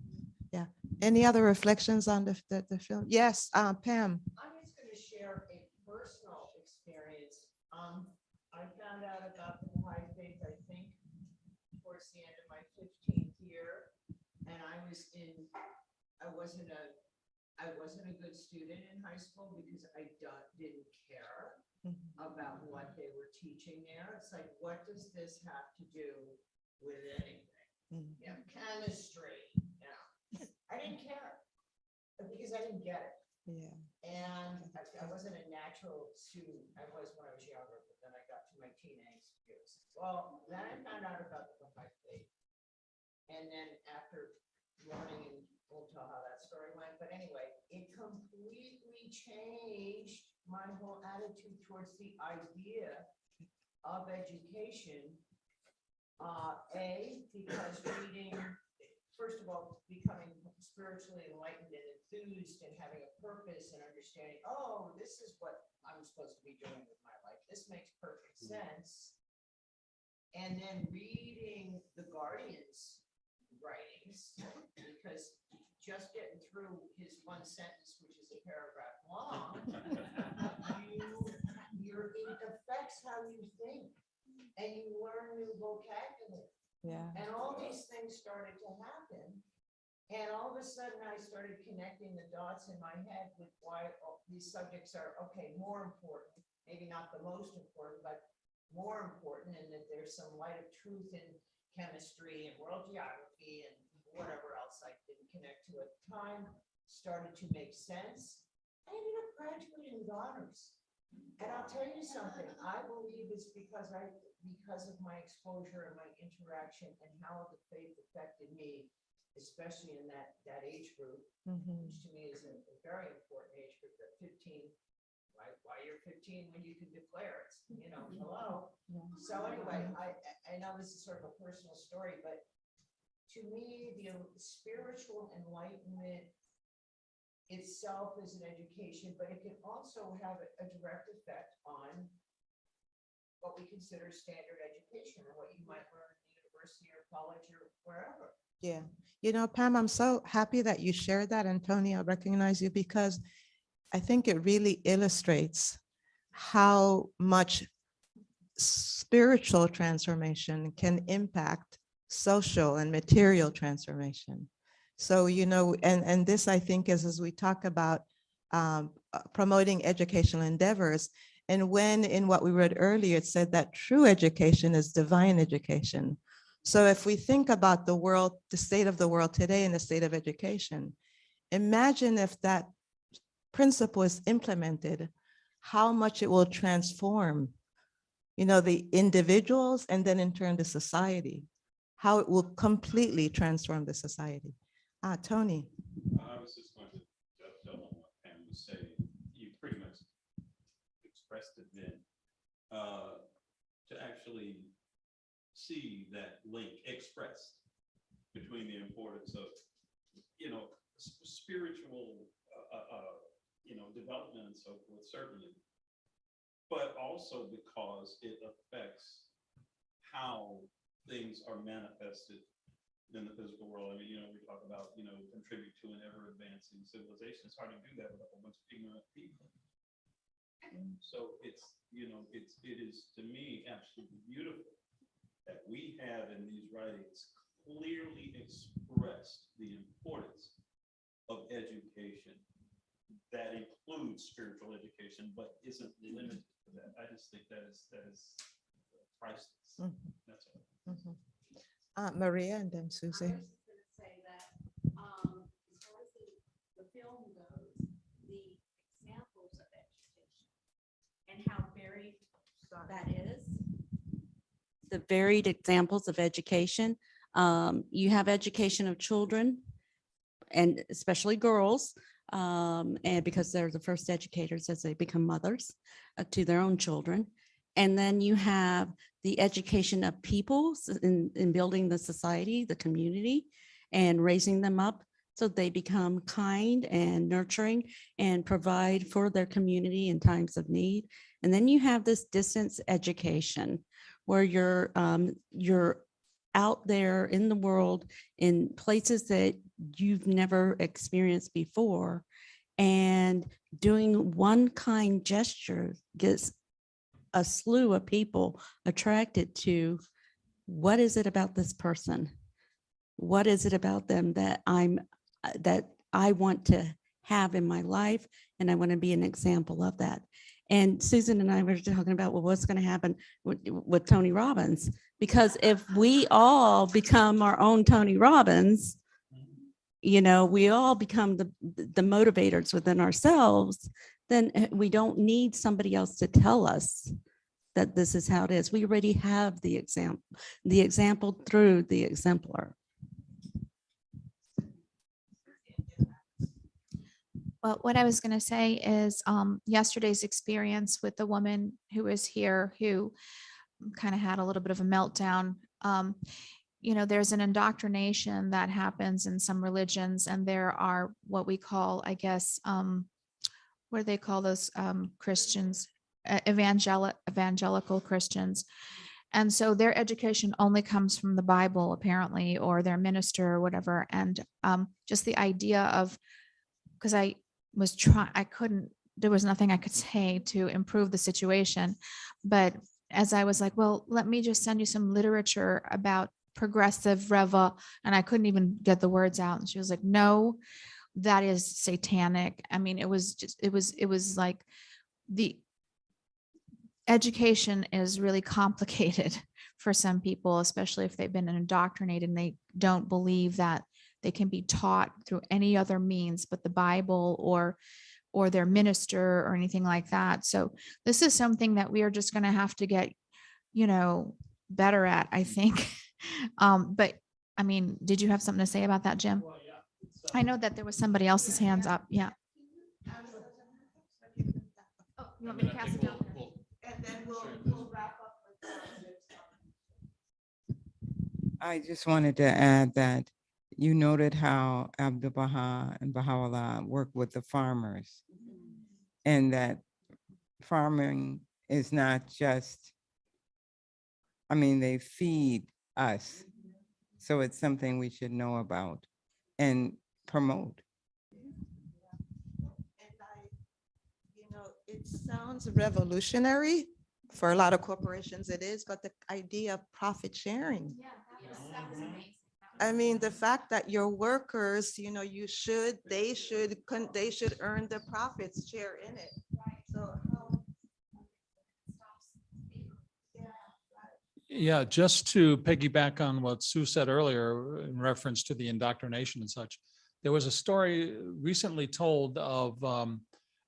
Yeah. Any other reflections on the film? Yes, Pam. I'm just going to share a personal experience. I found out about the Baha'i faith, I think, towards the end of my 15th year, and I wasn't a good student in high school because I didn't care about what they were teaching there. It's like, what does this have to do with anything? Chemistry. I didn't care because I didn't get it. Yeah. And I wasn't a natural student. I was when I was younger, but then I got to my teenage years. Well, then I found out about the Baha'i faith. And then after learning, and we'll tell how that story went, but anyway, it completely changed my whole attitude towards the idea of education. Because reading, first of all, becoming spiritually enlightened and enthused and having a purpose and understanding, oh, this is what I'm supposed to be doing with my life. This makes perfect sense. And then reading the Guardian's writings, because just getting through his one sentence, which is a paragraph long, it affects how you think and you learn new vocabulary. Yeah. And all these things started to happen. And all of a sudden I started connecting the dots in my head with why these subjects are, okay, more important, maybe not the most important, but more important, and that there's some light of truth in chemistry and world geography and whatever else I didn't connect to at the time, started to make sense. I ended up graduating with honors. And I'll tell you something, I believe it's because of my exposure and my interaction and how the faith affected me, especially in that age group, which to me is a very important age group at 15. Why you're 15 when you can declare it, hello. So anyway, I know this is sort of a personal story, but to me, the spiritual enlightenment itself is an education, but it can also have a direct effect on what we consider standard education or what you might learn in the university or college or wherever. Yeah. You know, Pam, I'm so happy that you shared that. And Tony, I recognize you because I think it really illustrates how much spiritual transformation can impact social and material transformation. So, you know, and this I think is as we talk about promoting educational endeavors, and when in what we read earlier, it said that true education is divine education. So if we think about the world, the state of the world today and the state of education, imagine if that principle is implemented, how much it will transform, you know, the individuals and then in turn the society, how it will completely transform the society. Tony. I was just going to dovetail on what Pam was saying. You pretty much expressed it then. To actually see that link expressed between the importance of, you know, spiritual, you know, development and so forth, certainly, but also because it affects how things are manifested in the physical world. I mean, you know, we talk about, you know, contribute to an ever advancing civilization. It's hard to do that with a whole bunch of ignorant people. So it's, you know, it is to me absolutely beautiful that we have in these writings clearly expressed the importance of education that includes spiritual education, but isn't limited to that. I just think that is priceless. That's all. Maria and then Susie. I was just going to say that as far as the film goes, the examples of education and how varied that is. The varied examples of education. You have education of children, and especially girls, and because they're the first educators as they become mothers to their own children. And then you have the education of people in building the society, the community, and raising them up so they become kind and nurturing and provide for their community in times of need. And then you have this distance education where you're out there in the world in places that you've never experienced before, and doing one kind gesture gets a slew of people attracted to what is it about this person? What is it about them that I want to have in my life, and I want to be an example of that. And Susan and I were talking about, well, what's going to happen with Tony Robbins? Because if we all become our own Tony Robbins, you know, we all become the motivators within ourselves, then we don't need somebody else to tell us that this is how it is. We already have the example through the exemplar. Well, what I was going to say is yesterday's experience with the woman who was here who kind of had a little bit of a meltdown. You know, there's an indoctrination that happens in some religions, and there are what we call, I guess, what do they call those Christians? Evangelical Christians. And so their education only comes from the Bible, apparently, or their minister or whatever. And just the idea of, because I was there was nothing I could say to improve the situation. But as I was like, well, let me just send you some literature about progressive Reva, and I couldn't even get the words out. And she was like, no, that is satanic. I mean, it was like the education is really complicated for some people, especially if they've been indoctrinated and they don't believe that they can be taught through any other means but the Bible or their minister or anything like that. So this is something that we are just going to have to get, you know, better at, I think. But I mean, did you have something to say about that, Jim? Well, yeah, I know that there was somebody else's hands up. Yeah. Oh, you want me to pass it down? And then we'll wrap up with I just wanted to add that you noted how Abdul Bahar and Baha'u'llah work with the farmers, and that farming is not just, I mean, they feed us So it's something we should know about and promote. It sounds revolutionary. For a lot of corporations it is, but the idea of profit sharing. That was amazing. I mean, the fact that your workers, they should earn the profits, share in it. So Yeah, just to piggyback on what Sue said earlier in reference to the indoctrination and such, there was a story recently told of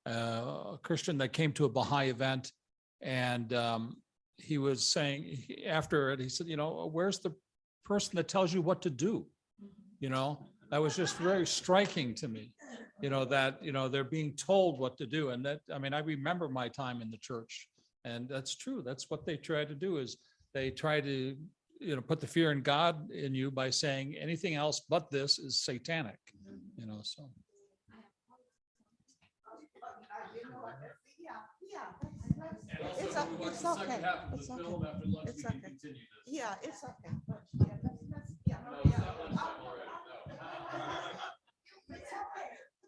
a Christian that came to a Baha'i event, and he was saying after it, he said, where's the person that tells you what to do? That was just very striking to me, that, they're being told what to do. And that, I mean, I remember my time in the church, and that's true. That's what they try to do, is they try to, put the fear in God in you by saying anything else but this is satanic, so. It's okay. It's okay. It's okay. Yeah, it's okay.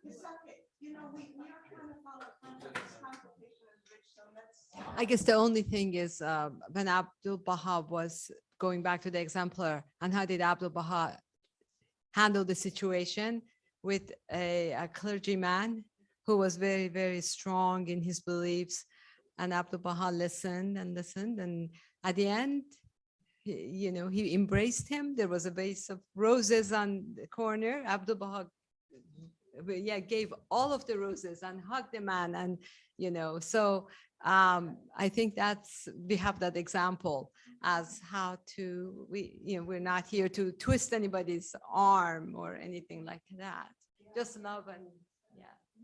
It's okay. We are trying to follow consultation is rich, so let's. I guess the only thing is when Abdul Baha was going back to the exemplar, and how did Abdul Baha handle the situation with a clergyman who was very, very strong in his beliefs, and Abdul Baha listened and listened, and at the end, he embraced him. There was a vase of roses on the corner. Abdul Baha gave all of the roses and hugged the man, and so I think we have that example as how to, we're not here to twist anybody's arm or anything like that. Just love and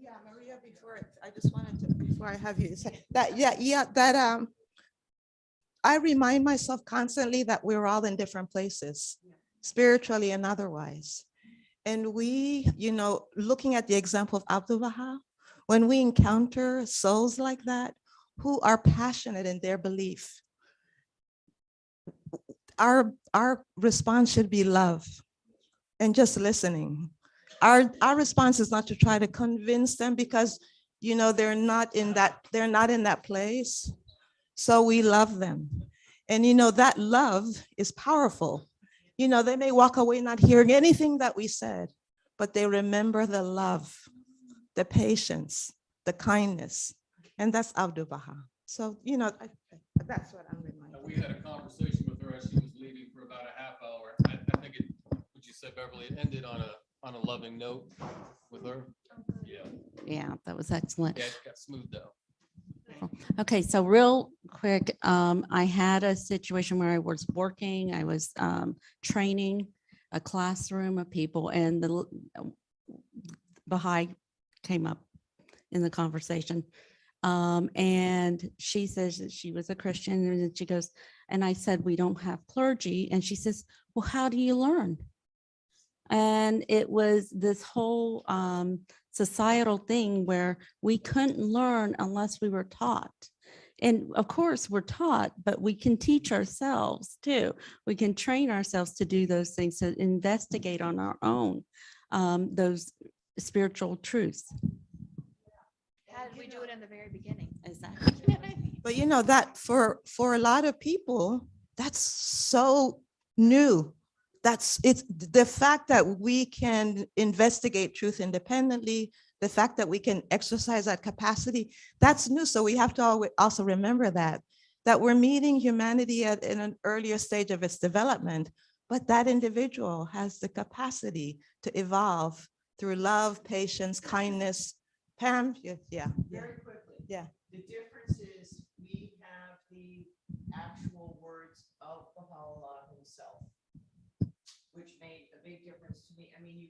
Yeah, Maria, before I have you say that, I remind myself constantly that we're all in different places, spiritually and otherwise. And we, looking at the example of Abdul Baha, when we encounter souls like that, who are passionate in their belief, our response should be love and just listening. Our response is not to try to convince them, because they're not in that place. So we love them. And that love is powerful. They may walk away not hearing anything that we said, but they remember the love, the patience, the kindness. And that's Abdul Baha. So, that's what I'm reminded. We had a conversation with her as she was leaving for about a half hour. I think would you say, Beverly, it ended on a loving note with her? Yeah, that was excellent. Yeah, it got smooth though. Okay, so real quick, I had a situation where I was working, I was training a classroom of people, and the Baha'i came up in the conversation. And she says that she was a Christian, and she goes, and I said, we don't have clergy. And she says, well, how do you learn? And it was this whole societal thing where we couldn't learn unless we were taught. And of course we're taught, but we can teach ourselves too. We can train ourselves to do those things, to investigate on our own, those spiritual truths. How did we do it in the very beginning? Exactly. But that for a lot of people, that's so new. It's the fact that we can investigate truth independently, the fact that we can exercise that capacity, that's new. So we have to also remember that we're meeting humanity in an earlier stage of its development, but that individual has the capacity to evolve through love, patience, kindness. Pam, yeah. Very quickly. Yeah. The difference is we have the actual words of Baha'u'llah himself, which made a big difference to me. I mean,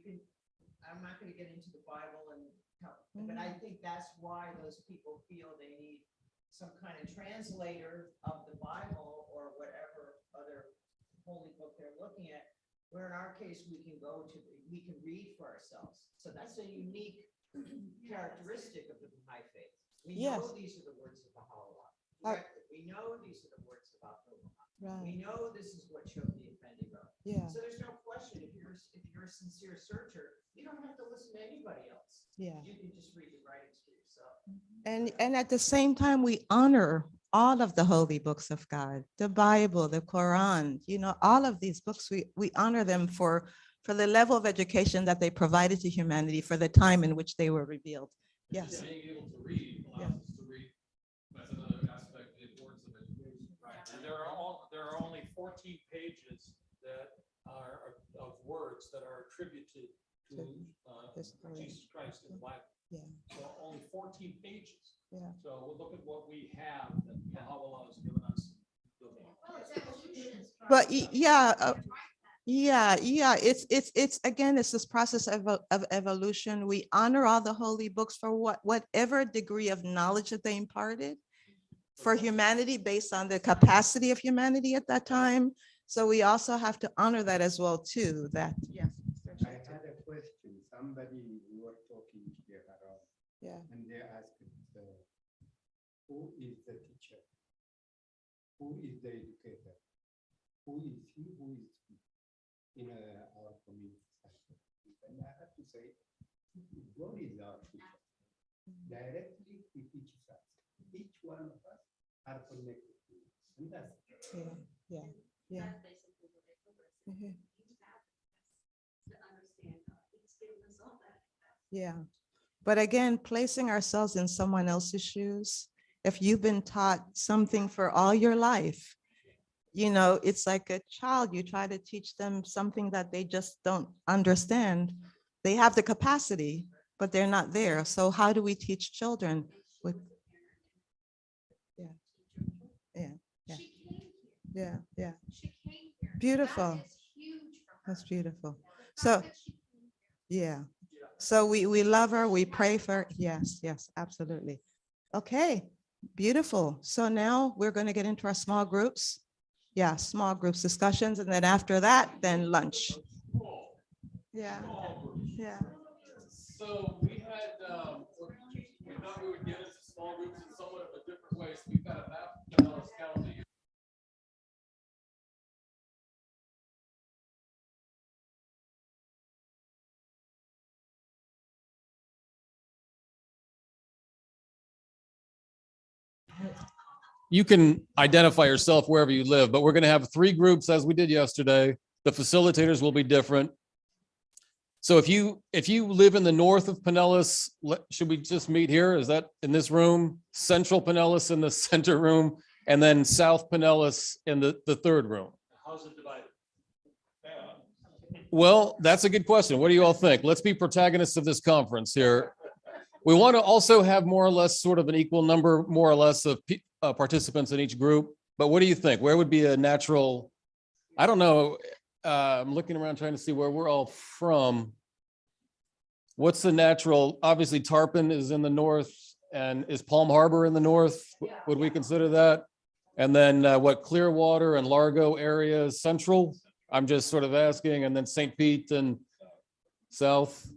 I'm not going to get into the Bible, but I think that's why those people feel they need some kind of translator of the Bible or whatever other holy book they're looking at, where in our case, we can read for ourselves. So that's a unique characteristic of the Baha'i faith. We know these are the words of Baha'u'llah. Correctly. We know these are the words of Abdul. Right. We know this is what showed the Effendi wrote. Yeah. So there's no Yeah. You can just read the writings for yourself. And at the same time, we honor all of the holy books of God, the Bible, the Quran, all of these books, we honor them for the level of education that they provided to humanity for the time in which they were revealed. Yes. Being able to read allows us to read. That's another aspect of the importance of education. Right, and there are only 14 pages that are of words that are attributed to Jesus Christ in the Bible. Yeah. So only 14 pages. Yeah. So look at what we have that Baha'u'llah has given us. But it's again, it's this process of evolution. We honor all the holy books for whatever degree of knowledge that they imparted for humanity based on the capacity of humanity at that time. So we also have to honor that as well too, that, yes. I had a question. Somebody were talking here around. Yeah. And they asked, who is the teacher? Who is the educator? Who is he? Who is he in our community? And I have to say, God is our teacher. Directly, he teaches us. Each one of us are connected to him. And that's Yeah. That's basically what they told us. Mhm. You have to understand God. He's given us all that. Yeah. But again, placing ourselves in someone else's shoes, if you've been taught something for all your life, it's like a child, you try to teach them something that they just don't understand. They have the capacity, but they're not there. So how do we teach children? With Yeah. She came here. Beautiful. That is huge for her. That's beautiful. The So, fact that she came here. yeah. So we love her, we pray for her. Yes, absolutely. Okay, beautiful. So now we're going to get into our small groups. Yeah, small groups discussions, and then after that, then lunch. Yeah. So we had, we thought we would get into small groups in somewhat of a different way. So we've got a map of Pinellas County. You can identify yourself wherever you live, but we're going to have 3 groups as we did yesterday. The facilitators will be different. So if you live in the north of Pinellas, should we just meet here? Is that in this room? Central Pinellas in the center room, and then South Pinellas in the third room. How's it divided? Well, that's a good question. What do you all think? Let's be protagonists of this conference here. We want to also have more or less sort of an equal number, more or less, of participants in each group. But what do you think? Where would be a natural, I don't know. I'm looking around trying to see where we're all from. What's the natural, obviously Tarpon is in the north, and is Palm Harbor in the north? Would we consider that? And then what, Clearwater and Largo area is central? I'm just sort of asking, and then St. Pete and south.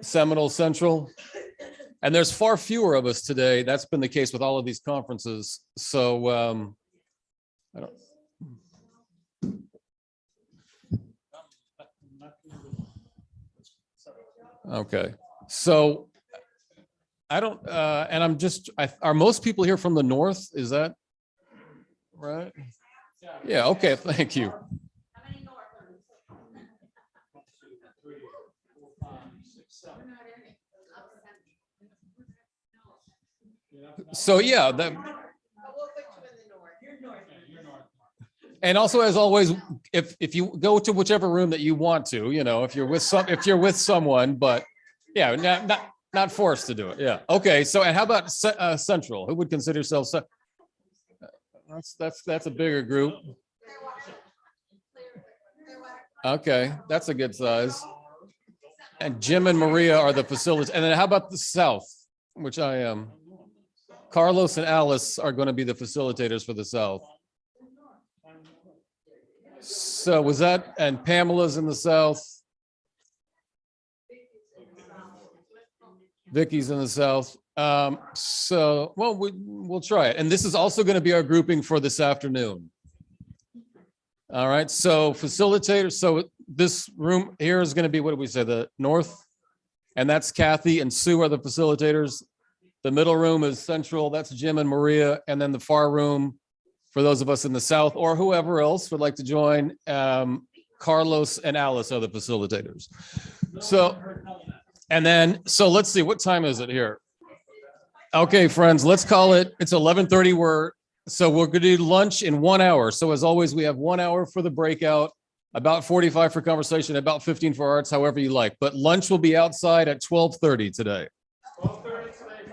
Seminole Central. And there's far fewer of us today. That's been the case with all of these conferences. So I don't. Okay. So I don't, and I'm just, are most people here from the north? Is that right? Yeah. Okay. Thank you. So yeah, that. And also, as always, if you go to whichever room that you want to, if you're with someone, but yeah, not forced to do it. Yeah. Okay. So, and how about Central? Who would consider yourself? That's a bigger group. Okay, that's a good size. And Jim and Maria are the facilities. And then how about the South, which I am? Carlos and Alice are going to be the facilitators for the South. So was that, and Pamela's in the South. Vicky's in the South. So, well, we'll try it. And this is also going to be our grouping for this afternoon. All right, so facilitators, so this room here is going to be, what did we say, the north? And that's Kathy and Sue are the facilitators. The middle room is central, that's Jim and Maria. And then the far room, for those of us in the south or whoever else would like to join, Carlos and Alice are the facilitators. So, and then, so let's see, what time is it here? Okay, friends, let's call it, it's 11:30. So we're going to do lunch in 1 hour. So as always, we have 1 hour for the breakout, about 45 for conversation, about 15 for arts, however you like. But lunch will be outside at 12:30 today.